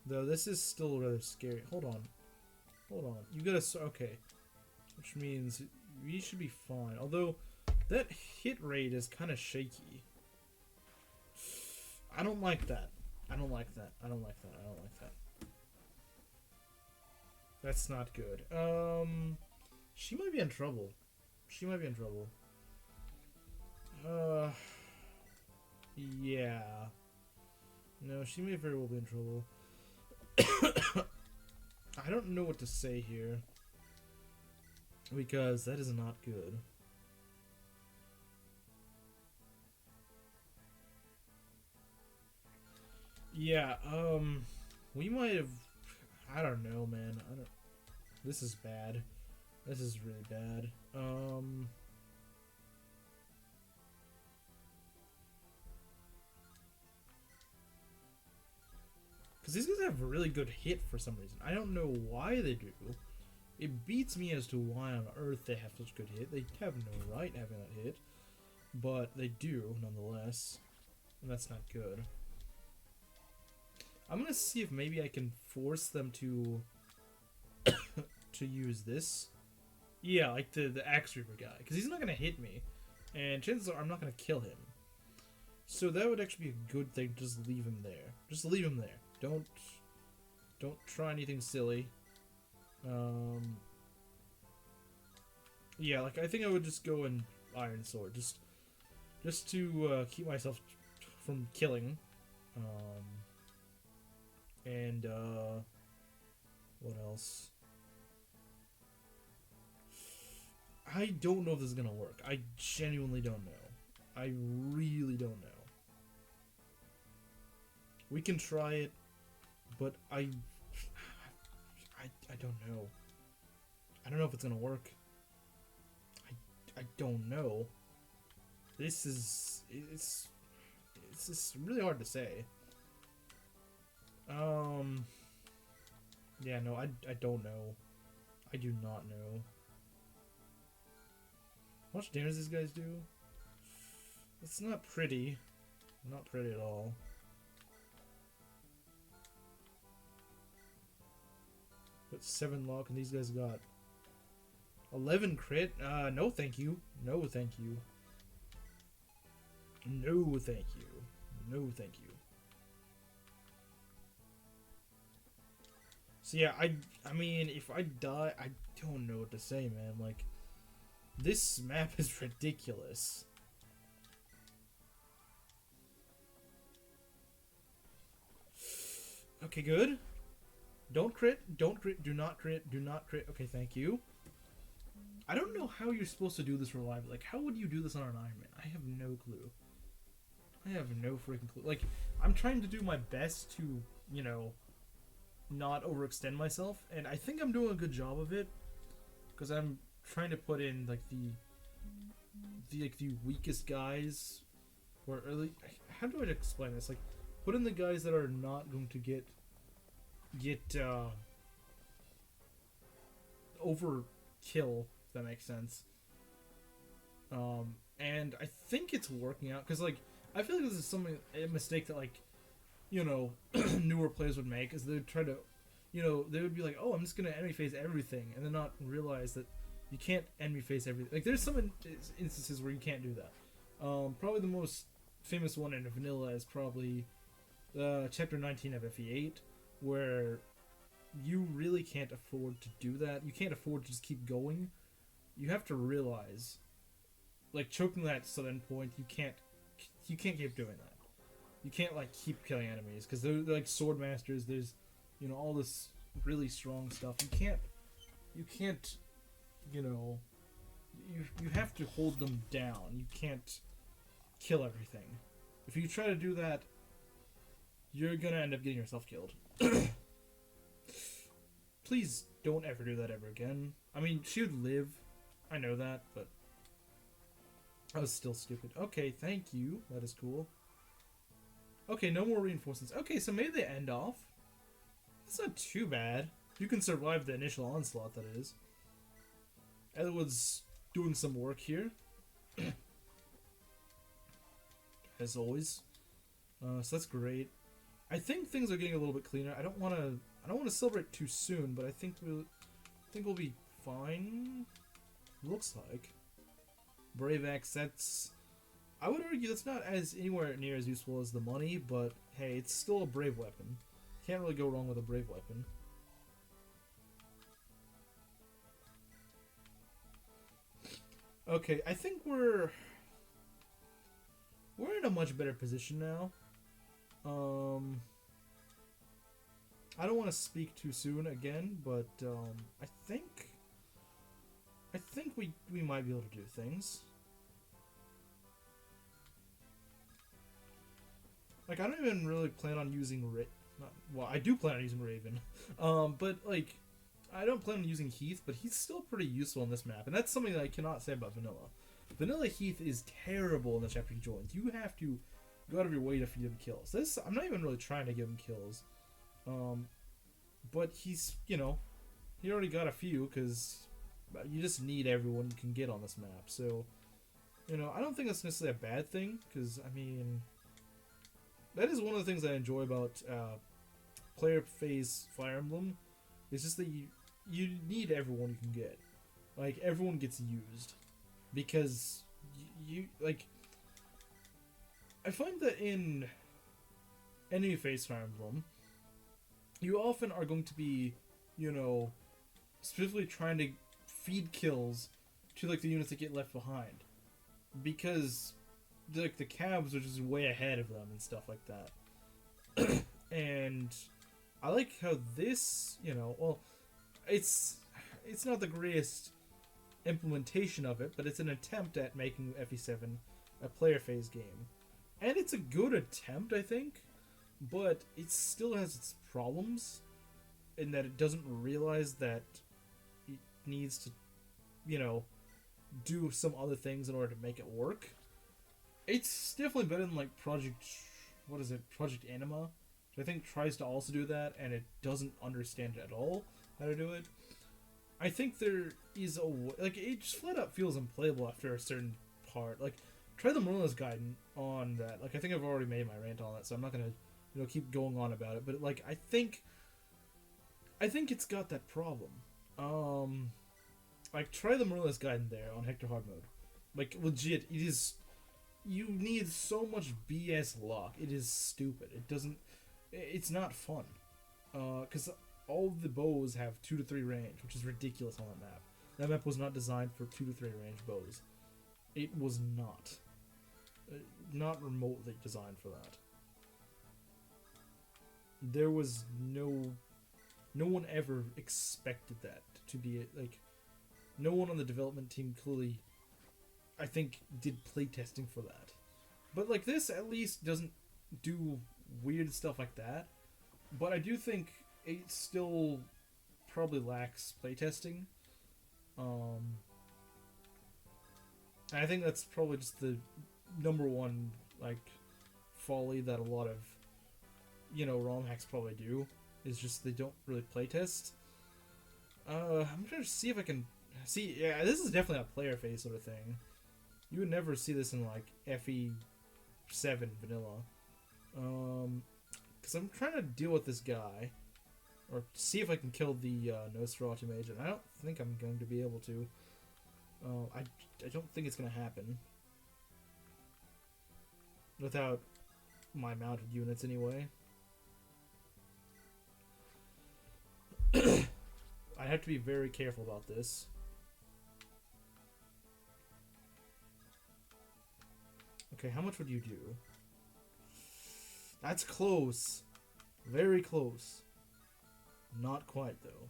Though this is still rather scary. Hold on. You gotta... Okay. Which means we should be fine. Although, that hit rate is kind of shaky. I don't like that. That's not good. She might be in trouble. Yeah. No, she may very well be in trouble. I don't know what to say here, because that is not good. Yeah, we might have... I don't know, man. This is bad. This is really bad. Because these guys have a really good hit for some reason. I don't know why they do. It beats me as to why on earth they have such good hit. They have no right having that hit. But they do, nonetheless. And that's not good. I'm gonna see if maybe I can force them to to use this. Yeah, like the Axe Reaper guy. Because he's not gonna hit me. And chances are I'm not gonna kill him. So that would actually be a good thing. Just leave him there. Just leave him there. Don't try anything silly. Yeah, like, I think I would just go in Iron Sword, just to keep myself from killing. And what else? I don't know if this is gonna work. I genuinely don't know. I really don't know. We can try it, but I don't know. I don't know if it's gonna work. I don't know. This is it's just really hard to say. Yeah, no, I don't know. I do not know. How much damage these guys do? It's not pretty. Not pretty at all. But 7 lock and these guys got 11 crit. No thank you. No thank you. No thank you. No thank you. So yeah, I mean, if I die, I don't know what to say, man. Like, this map is ridiculous. Okay, good. Don't crit, don't crit, do not crit, do not crit. Okay, thank you. I don't know how you're supposed to do this reliably. Like, how would you do this on an Iron Man? I have no clue. I have no freaking clue. Like, I'm trying to do my best to, you know, not overextend myself, and I think I'm doing a good job of it, because I'm trying to put in, like, the weakest guys, or early. How do I explain this? Like, put in the guys that are not going to get overkill, if that makes sense. And I think it's working out, because, like, I feel like this is a mistake that, like, you know, newer players would make, is they would try to, you know, they would be like, oh, I'm just gonna enemy phase everything, and then not realize that you can't enemy phase everything. Like, there's some instances where you can't do that. Probably the most famous one in vanilla is probably Chapter 19 of FE8, where you really can't afford to do that. You can't afford to just keep going. You have to realize, like, choking that southern point, you can't keep doing that. You can't, like, keep killing enemies, because they're like sword masters. There's, you know, all this really strong stuff. You can't, you know, you have to hold them down. You can't kill everything. If you try to do that, you're gonna end up getting yourself killed. Please don't ever do that ever again. I mean, she would live. I know that, but I was still stupid. Okay, thank you. That is cool. Okay, no more reinforcements. Okay, so maybe they end off. It's not too bad. You can survive the initial onslaught, that is. Edward's doing some work here. As always. So that's great. I think things are getting a little bit cleaner. I don't want to celebrate too soon, but I think we'll be fine. Looks like. Brave Axe, that's, I would argue that's not as anywhere near as useful as the money, but hey, it's still a brave weapon. Can't really go wrong with a brave weapon. Okay, I think we're in a much better position now. I don't want to speak too soon again, but I think we might be able to do things. Like, I don't even really plan on using well, I do plan on using Raven, but like, I don't plan on using Heath, but he's still pretty useful in this map, and that's something that I cannot say about Vanilla. Vanilla Heath is terrible in the chapter he joins. You have to go out of your way to feed him kills. This, I'm not even really trying to give him kills, but he's, you know, he already got a few, because you just need everyone you can get on this map. So, you know, I don't think that's necessarily a bad thing, because, I mean, that is one of the things I enjoy about player phase Fire Emblem. It's just that you need everyone you can get. Like, everyone gets used. Because you like, I find that in enemy phase Fire Emblem, you often are going to be, you know, specifically trying to feed kills to like the units that get left behind, because like the cabs are just way ahead of them and stuff like that. And I like how this, well, it's not the greatest implementation of it, but it's an attempt at making FE7 a player phase game. And it's a good attempt, I think, but it still has its problems in that it doesn't realize that it needs to, do some other things in order to make it work. It's definitely better than like Project Anima, which I think tries to also do that, and it doesn't understand at all how to do it. I think there is a way, like, it just flat out feels unplayable after a certain part. Like, try the Morales guide on that. Like, I think I've already made my rant on that, so I'm not gonna, keep going on about it. But like, I think it's got that problem. Like, try the Morales guide in there on Hector Hard mode. Like, legit, it is. You need so much BS luck. It is stupid. It doesn't. It's not fun. Because all of the bows have 2 to 3 range, which is ridiculous on that map. That map was not designed for 2 to 3 range bows. It was not. Not remotely designed for that. There was no one ever expected that to be, like, no one on the development team clearly, I think, did playtesting for that. But, like, this at least doesn't do weird stuff like that. But I do think it still probably lacks playtesting. And I think that's probably just the number one, like, folly that a lot of, ROM hacks probably do. Is just they don't really playtest. I'm trying to see if I can see. Yeah, this is definitely a player phase sort of thing. You would never see this in like FE7 vanilla. Because I'm trying to deal with this guy, or see if I can kill the Nosferatu mage, and I don't think I'm going to be able to. I don't think it's going to happen without my mounted units anyway. I have to be very careful about this. Okay, how much would you do? That's close. Very close. Not quite, though.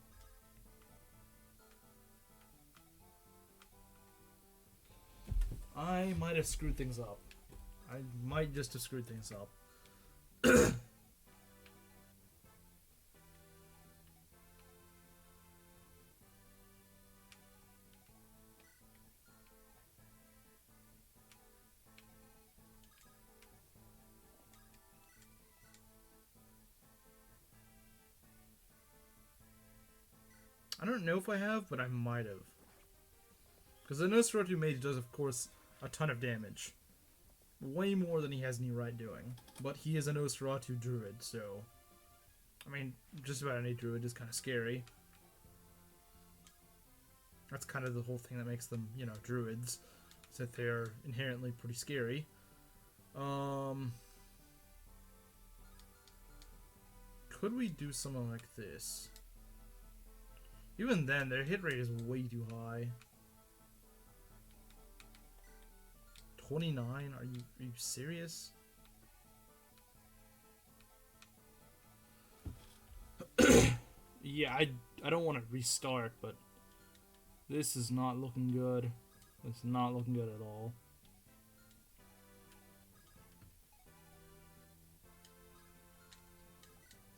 I might have screwed things up. I might just have screwed things up. I don't know if I have, but I might have. Because the Nosferatu mage does, of course, a ton of damage. Way more than he has any right doing. But he is a Nosferatu druid, so... I mean, just about any druid is kind of scary. That's kind of the whole thing that makes them, druids. Is that they're inherently pretty scary. Could we do something like this? Even then, their hit rate is way too high. 29? Are you serious? Yeah, I don't want to restart, but this is not looking good. It's not looking good at all.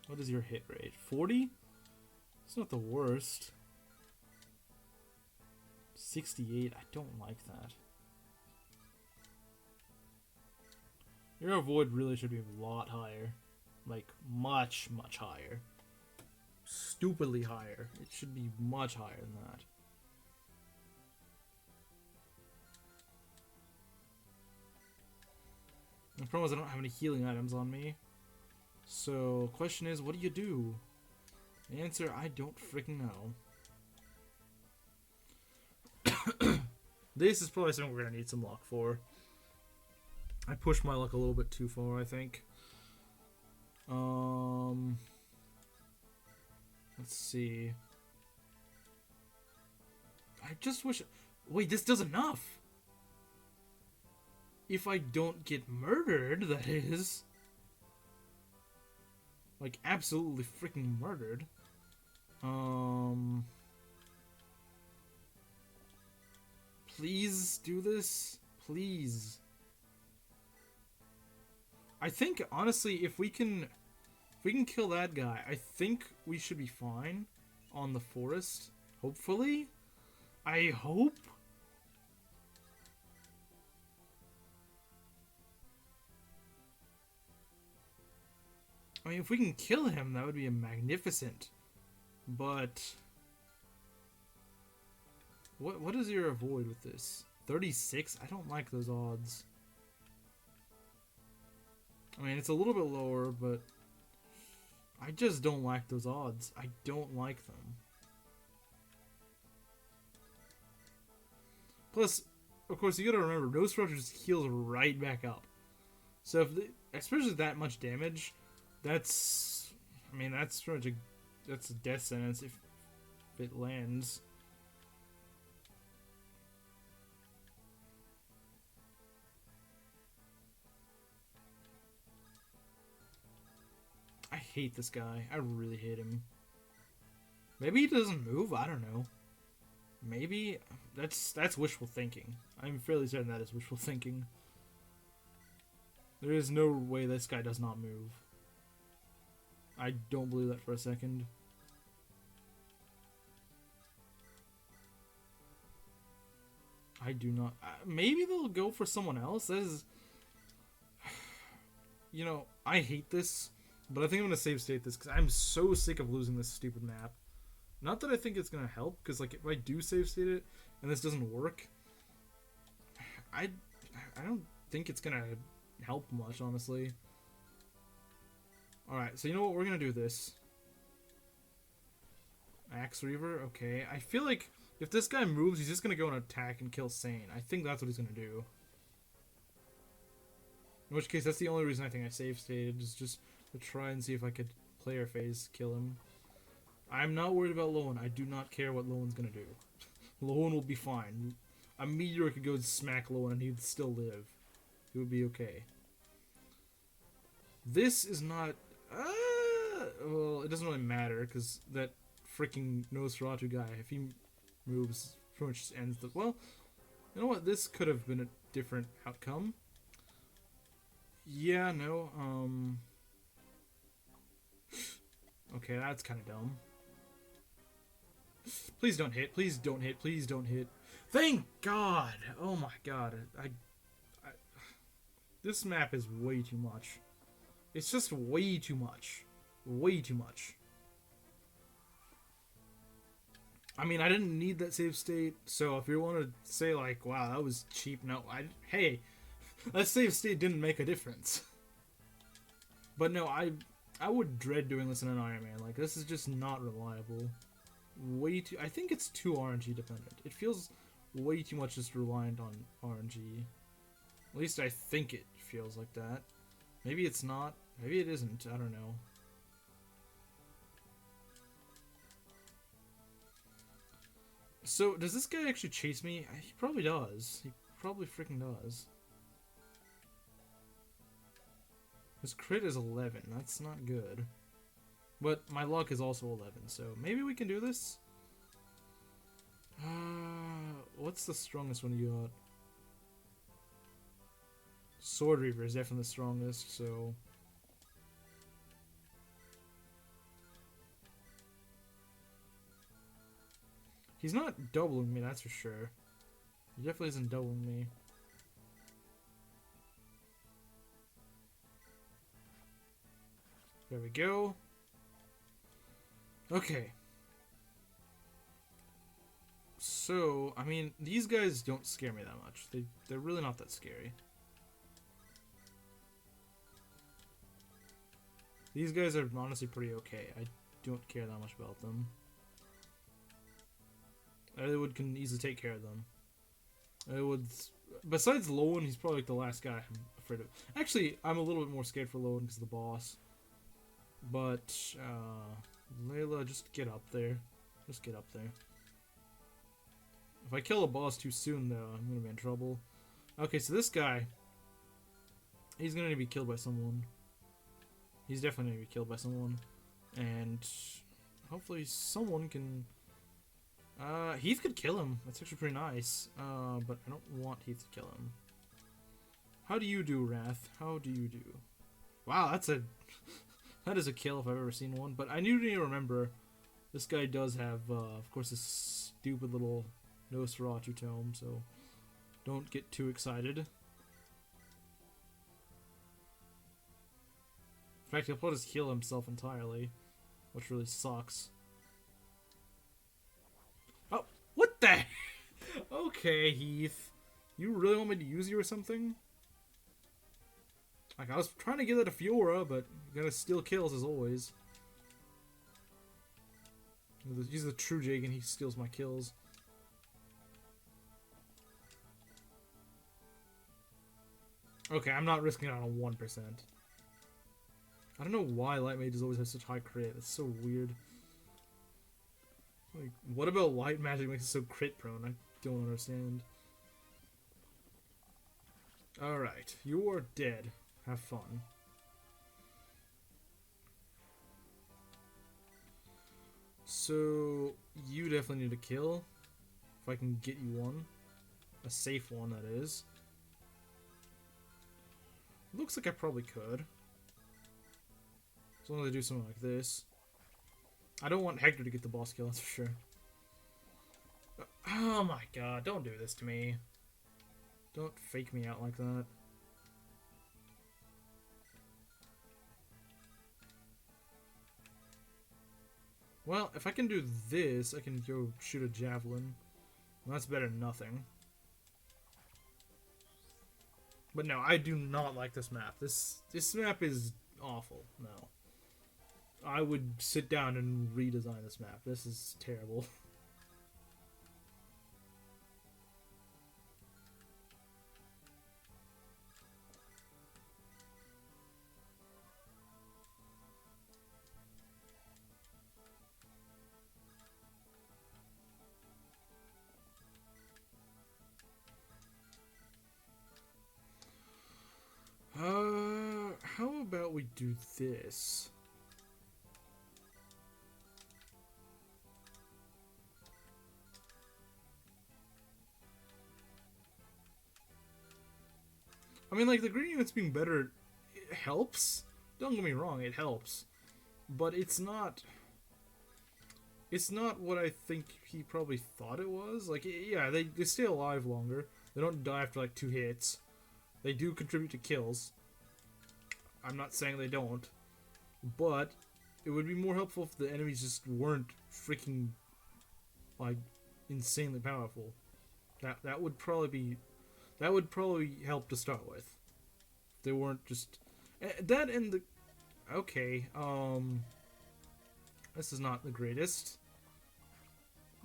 What is your hit rate? 40? It's not the worst. 68, I don't like that. Your avoid really should be a lot higher. Like, much, much higher. Stupidly higher. It should be much higher than that. The problem is I don't have any healing items on me. So, question is, what do you do? The answer, I don't freaking know. This is probably something we're gonna need some luck for. I pushed my luck a little bit too far, I think. Let's see. I just wish... Wait, this does enough! If I don't get murdered, that is. Like, absolutely freaking murdered. Please do this. Please. I think, honestly, if we can kill that guy, I think we should be fine on the forest. Hopefully? I hope? I mean, if we can kill him, that would be magnificent. But what is your avoid with this? 36? I don't like those odds. I mean, it's a little bit lower, but I just don't like those odds. I don't like them. Plus, of course, you gotta remember, Nosferatu just heals right back up. So if especially that much damage, that's, I mean, that's pretty much that's a death sentence if it lands. I hate this guy. I really hate him. Maybe he doesn't move. I don't know. Maybe that's wishful thinking. I'm fairly certain that is wishful thinking. There is no way this guy does not move. I don't believe that for a second. I do not. Maybe they'll go for someone else. That is, you know, I hate this, but I think I'm gonna save state this because I'm so sick of losing this stupid map. Not that I think it's gonna help, because like if I do save state it and this doesn't work, I don't think it's gonna help much, honestly. Alright, so you know what? We're gonna do this. Axe Reaver, okay. I feel like if this guy moves, he's just gonna go and attack and kill Sane. I think that's what he's gonna do. In which case, that's the only reason I think I save stated, is just to try and see if I could player phase kill him. I'm not worried about Lowen. I do not care what Lowen's gonna do. Lowen will be fine. A meteor could go and smack Lowen and he'd still live. He would be okay. This is not... well, it doesn't really matter, because that freaking Nosferatu guy, if he moves, pretty much ends the... Well, you know what? This could have been a different outcome. Yeah, no, okay, that's kind of dumb. Please don't hit. Please don't hit. Please don't hit. Thank God! Oh my God. This map is way too much. It's just way too much. Way too much. I mean, I didn't need that save state, so if you want to say like, wow, that was cheap, no, hey, that save state didn't make a difference. But no, I would dread doing this in an Iron Man. Like, this is just not reliable. Way too... I think it's too RNG dependent. It feels way too much just reliant on RNG. At least I think it feels like that. Maybe it's not. Maybe it isn't. I don't know. So, does this guy actually chase me? He probably does. He probably freaking does. His crit is 11. That's not good. But my luck is also 11, so maybe we can do this? What's the strongest one you got? Sword Reaver is definitely the strongest, so... He's not doubling me, that's for sure. He definitely isn't doubling me. There we go. Okay. So, I mean, these guys don't scare me that much. They're really not that scary. These guys are honestly pretty okay. I don't care that much about them. Eliwood can easily take care of them. Eliwood's... Besides Lowen, he's probably like the last guy I'm afraid of. Actually, I'm a little bit more scared for Lowen because of the boss. But, Layla, just get up there. Just get up there. If I kill a boss too soon, though, I'm gonna be in trouble. Okay, so this guy, he's gonna be killed by someone. He's definitely gonna be killed by someone. And hopefully someone can... Heath could kill him. That's actually pretty nice. But I don't want Heath to kill him. How do you do, Wrath? How do you do? Wow, that's a... that is a kill if I've ever seen one. But I need to remember, this guy does have, of course, this stupid little Nosferatu tome, so don't get too excited. In fact, he'll probably just heal himself entirely, which really sucks. Oh, what the? Okay, Heath. You really want me to use you or something? Like, I was trying to give that a Fiora, but you're gonna steal kills as always. He's the true Jake and he steals my kills. Okay, I'm not risking it on a 1%. I don't know why light mages always have such high crit. It's so weird. Like, what about light magic makes it so crit prone? I don't understand. Alright, you are dead. Have fun. So, you definitely need a kill. If I can get you one. A safe one, that is. Looks like I probably could. As long as I do something like this. I don't want Hector to get the boss kill, that's for sure. Oh my god, don't do this to me. Don't fake me out like that. Well, if I can do this, I can go shoot a javelin. Well, that's better than nothing. But no, I do not like this map. This map is awful. No. I would sit down and redesign this map. This is terrible. How about we do this? I mean, like, the green units being better, it helps. Don't get me wrong, it helps. But it's not... It's not what I think he probably thought it was. Like, yeah, they stay alive longer. They don't die after, like, 2 hits. They do contribute to kills. I'm not saying they don't. But it would be more helpful if the enemies just weren't freaking, like, insanely powerful. That would probably help to start with. They weren't just... That and the... Okay, this is not the greatest.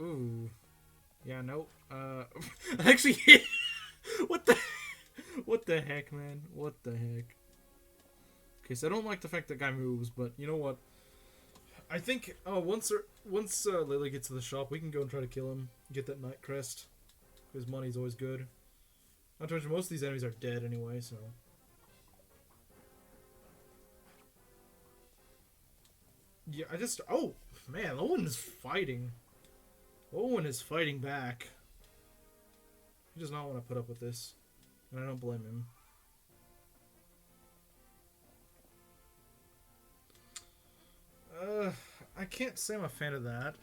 Ooh. Yeah, no. Actually, what the heck, man? What the heck? Okay, so I don't like the fact that guy moves, but you know what? I think once Lily gets to the shop, we can go and try to kill him, get that Night Crest, because money's always good. Not to mention most of these enemies are dead anyway, so. Yeah, oh man, Owen is fighting. Owen is fighting back. He does not want to put up with this, and I don't blame him. I can't say I'm a fan of that.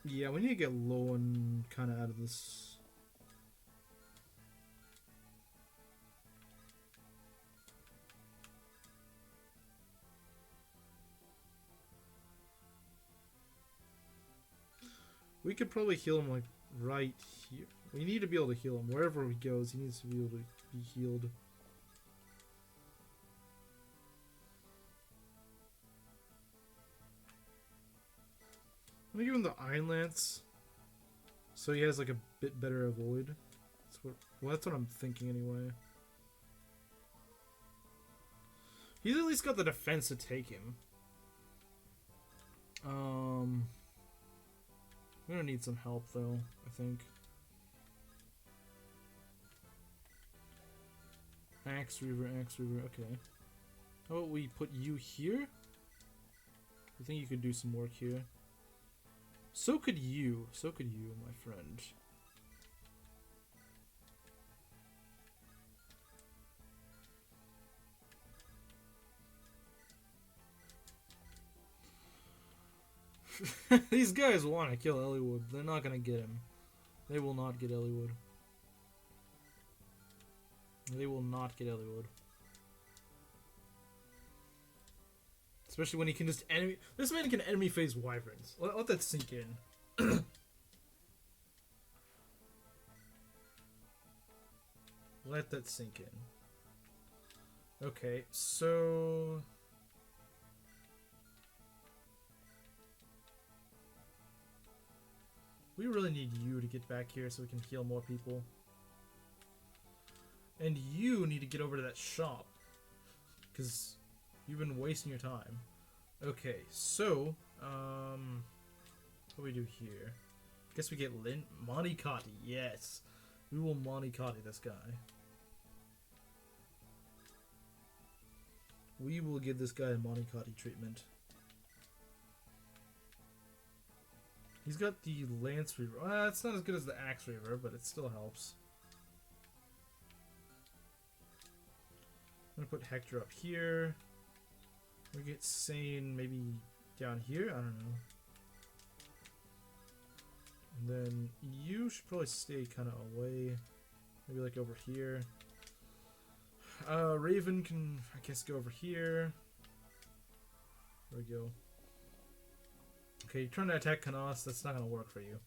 Yeah, we need to get Lowen kind of out of this. We could probably heal him, like, right here. We need to be able to heal him. Wherever he goes, he needs to be able to be healed. I'm gonna give him the Iron Lance, so he has like a bit better avoid. That's what I'm thinking anyway. He's at least got the defense to take him. We're gonna need some help though, I think. Axe Reaver, okay. How about we put you here? I think you could do some work here. So could you, my friend. These guys want to kill Eliwood. They're not gonna get him. They will not get Eliwood. They will not get Eliwood. Especially when he can just enemy. This man can enemy phase wyverns. Let that sink in. Let that sink in. Okay, so. We really need you to get back here so we can heal more people. And you need to get over to that shop. Because you've been wasting your time. Okay, so, what do we do here? Guess we get Monty Cotti, yes. We will Monty Cotti this guy. We will give this guy a Monty Cotti treatment. He's got the Lance Reaver. It's not as good as the Axe Reaver, but it still helps. I'm gonna put Hector up here. We get Sane maybe down here. I don't know. And then you should probably stay kind of away. Maybe like over here. Raven can, I guess, go over here. There we go. Okay, you're trying to attack Kanos. That's not gonna work for you.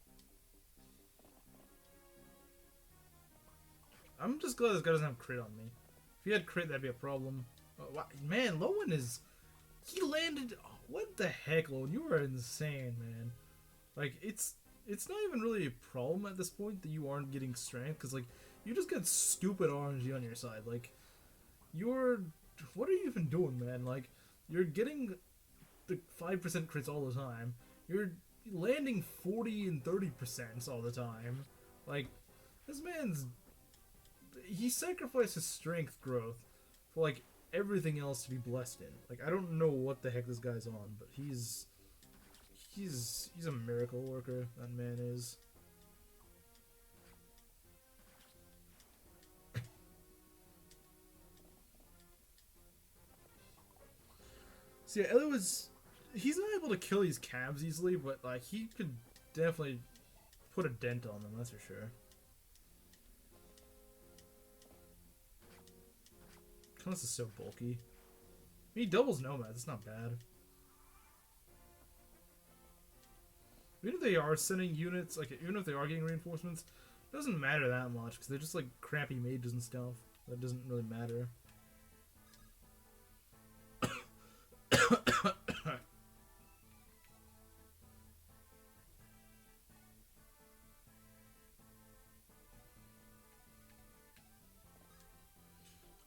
I'm just glad this guy doesn't have crit on me. If he had crit, that'd be a problem. Oh, man, Lowen is... He landed... Oh, what the heck, Lowen? You are insane, man. Like, it's not even really a problem at this point that you aren't getting strength, because, like, you just got stupid RNG on your side. Like, you're... What are you even doing, man? Like, you're getting the 5% crits all the time. You're landing 40 and 30% all the time. Like, this man's... He sacrificed his strength growth for, like, everything else to be blessed in. Like, I don't know what the heck this guy's on, but he's a miracle worker, that man is. So yeah, he's not able to kill these cabs easily, but like he could definitely put a dent on them, that's for sure. This is so bulky. He doubles nomads, it's not bad. Even if they are sending units, like even if they are getting reinforcements, it doesn't matter that much because they're just like crappy mages and stuff. That doesn't really matter.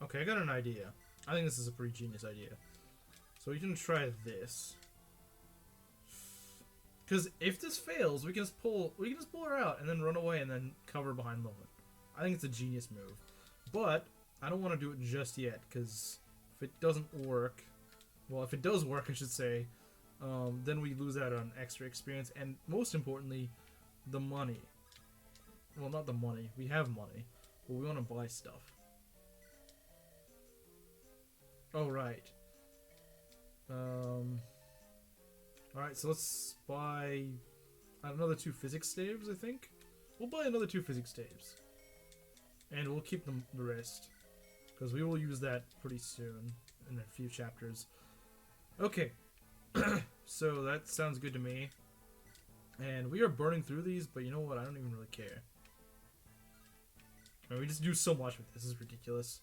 Okay, I got an idea. I think this is a pretty genius idea. So we can try this. Because if this fails, we can just pull her out and then run away and then cover behind Lowen. I think it's a genius move. But I don't want to do it just yet, because if it doesn't work, well, if it does work, I should say, then we lose out on extra experience and, most importantly, the money. Well, not the money. We have money, but we want to buy stuff. Oh, right. Alright, so let's buy another 2 physics staves, I think. We'll buy another 2 physics staves. And we'll keep the rest. Because we will use that pretty soon, in a few chapters. Okay. So that sounds good to me. And we are burning through these, but you know what? I don't even really care. I mean, we just do so much with this. This is ridiculous.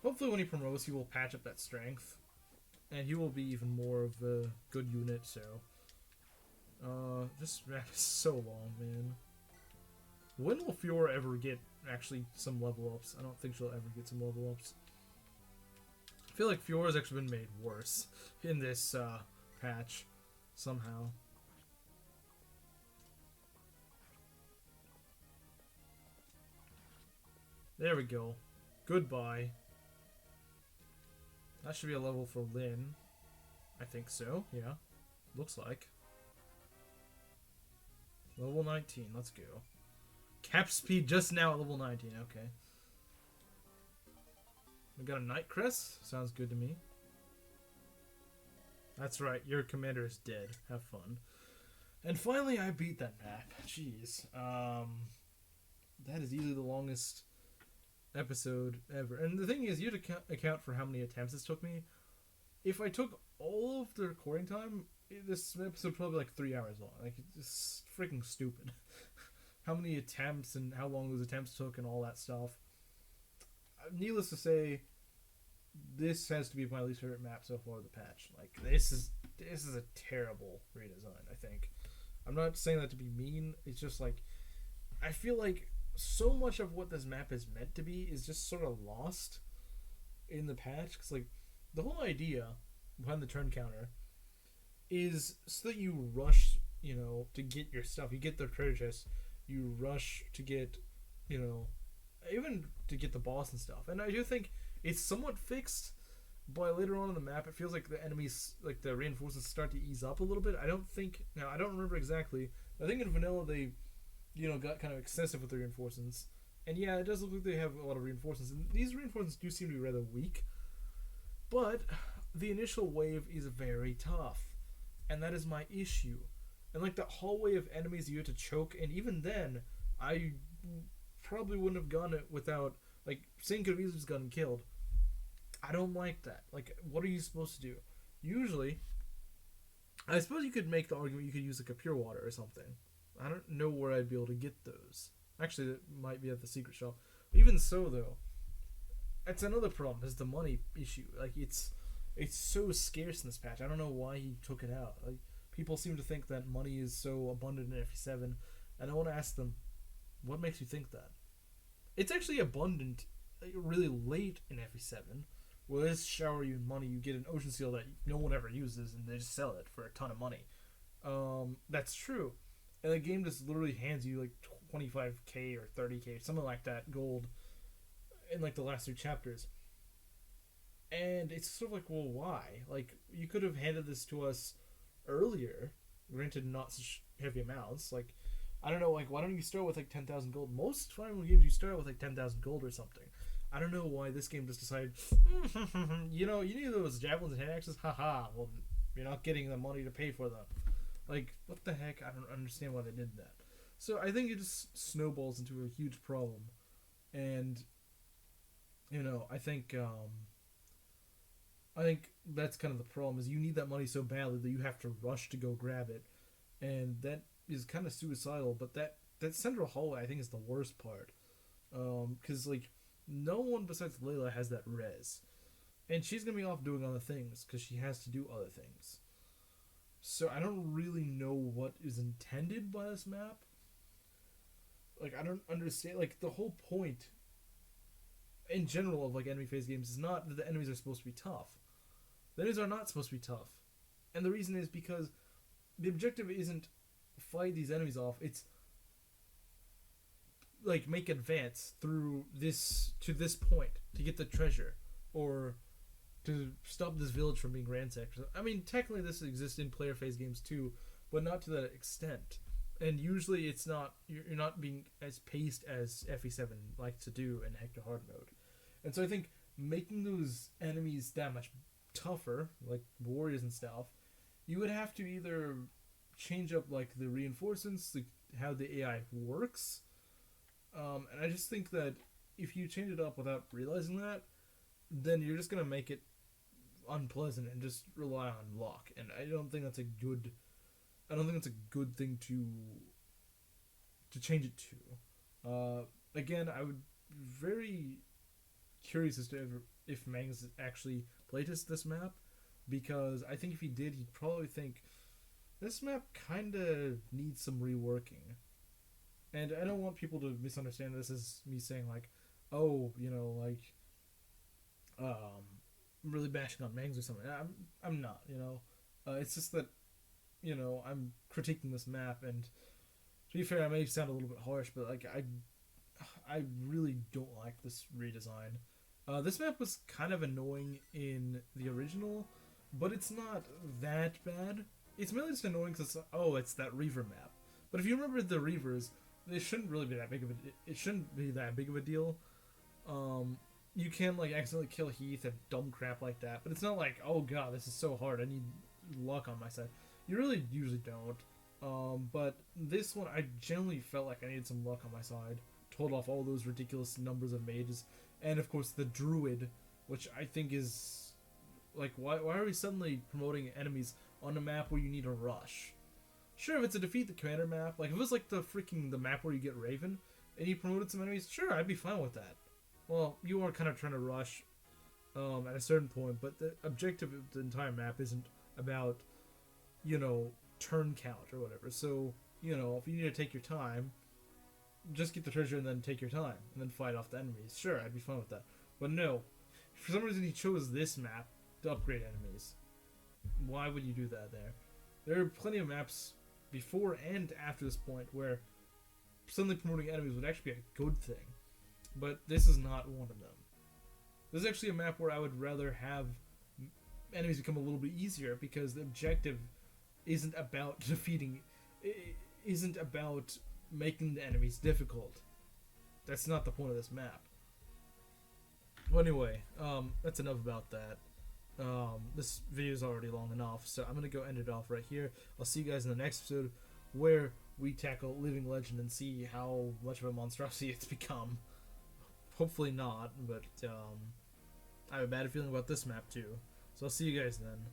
Hopefully when he promotes, he will patch up that strength. And he will be even more of a good unit, so... this map is so long, man. When will Fiora ever get, actually, some level ups? I don't think she'll ever get some level ups. feel like Fiora's actually been made worse in this patch somehow. There we go. Goodbye. That should be a level for Lyn. I think so, yeah. Looks like. Level 19, let's go. Cap speed just now at level 19, okay. We got a Night Crest? Sounds good to me. That's right, your commander is dead. Have fun. And finally I beat that map. Jeez. That is easily the longest episode ever. And the thing is, you have to account for how many attempts this took me. If I took all of the recording time, this episode would probably be like 3 hours long. Like, it's freaking stupid. How many attempts and how long those attempts took and all that stuff. Needless to say, this has to be my least favorite map so far of the patch. Like, this is a terrible redesign, I think. I'm not saying that to be mean. It's just like, I feel like so much of what this map is meant to be is just sort of lost in the patch. Because, like, the whole idea behind the turn counter is so that you rush, you know, to get your stuff. You get the treasure chest, you rush to get, you know, even to get the boss and stuff. And I do think it's somewhat fixed by later on in the map. It feels like the enemies, like the reinforcements, start to ease up a little bit. I don't remember exactly. I think in vanilla they, you know, got kind of excessive with the reinforcements. And yeah, it does look like they have a lot of reinforcements. And these reinforcements do seem to be rather weak. But the initial wave is very tough. And that is my issue. And like the hallway of enemies you have to choke, and even then, I probably wouldn't have gone it without, like, Sin could have easily just gotten killed. I don't like that. Like, what are you supposed to do? Usually, I suppose you could make the argument you could use like a pure water or something. I don't know where I'd be able to get those. Actually, that might be at the secret shop. Even so, though, that's another problem, is the money issue. Like, it's so scarce in this patch. I don't know why he took it out. Like, people seem to think that money is so abundant in FE7, and I want to ask them, what makes you think that? It's actually abundant really late in FE7, where they shower you in money. You get an ocean seal that no one ever uses, and they just sell it for a ton of money. That's true. And the game just literally hands you like 25k or 30k, something like that, gold in like the last 2 chapters. And it's sort of like, well, why? Like, you could have handed this to us earlier, granted not such heavy amounts. Like, I don't know, like, why don't you start with like 10,000 gold? Most final games you start with like 10,000 gold or something. I don't know why this game just decided, you know, you need those javelins and hand axes, haha, well, you're not getting the money to pay for them. Like, what the heck? I don't understand why they did that. So I think it just snowballs into a huge problem. And, you know, I think that's kind of the problem, is you need that money so badly that you have to rush to go grab it. And that is kind of suicidal, but that central hallway I think is the worst part. Because, like, no one besides Layla has that res. And she's going to be off doing other things because she has to do other things. So I don't really know what is intended by this map. Like, I don't understand. Like, the whole point in general of like enemy phase games is not that the enemies are supposed to be tough. The enemies are not supposed to be tough. And the reason is because the objective isn't fight these enemies off. It's like make advance through this to this point to get the treasure, or to stop this village from being ransacked. I mean, technically this exists in player phase games too, but not to that extent. And usually it's not, you're not being as paced as FE7 likes to do in Hector Hard mode. And so I think making those enemies that much tougher, like warriors and stuff, you would have to either change up like the reinforcements, like how the AI works. And I just think that if you change it up without realizing that, then you're just gonna make it unpleasant and just rely on luck. And I don't think that's a good thing to change it to. Again, I would be very curious as to if Mangs actually playtested this map, because I think if he did, he'd probably think this map kind of needs some reworking. And I don't want people to misunderstand this as me saying like, oh, you know, like, really bashing on Mangs or something. I'm not, you know. It's just that, you know, I'm critiquing this map, and to be fair, I may sound a little bit harsh, but like I really don't like this redesign. This map was kind of annoying in the original, but it's not that bad. It's mainly just annoying because it's that Reaver map. But if you remember the Reavers, they shouldn't really be that big of a. It shouldn't be that big of a deal. Um, you can like accidentally kill Heath and dumb crap like that, but it's not like, oh god, this is so hard. I need luck on my side. You really usually don't. But this one, I generally felt like I needed some luck on my side to hold off all those ridiculous numbers of mages, and of course the druid, which I think is like, why are we suddenly promoting enemies on a map where you need a rush? Sure, if it's a defeat the commander map, like if it was like the map where you get Raven, and you promoted some enemies, sure, I'd be fine with that. Well, you are kind of trying to rush at a certain point, but the objective of the entire map isn't about, you know, turn count or whatever. So, you know, if you need to take your time, just get the treasure and then take your time and then fight off the enemies. Sure, I'd be fine with that. But no, for some reason he chose this map to upgrade enemies. Why would you do that there? There are plenty of maps before and after this point where suddenly promoting enemies would actually be a good thing. But this is not one of them. This is actually a map where I would rather have enemies become a little bit easier because the objective isn't about isn't about making the enemies difficult. That's not the point of this map. Well, anyway, that's enough about that. This video is already long enough, so I'm gonna go end it off right here. I'll see you guys in the next episode where we tackle Living Legend and see how much of a monstrosity it's become. Hopefully not, but I have a bad feeling about this map too. So I'll see you guys then.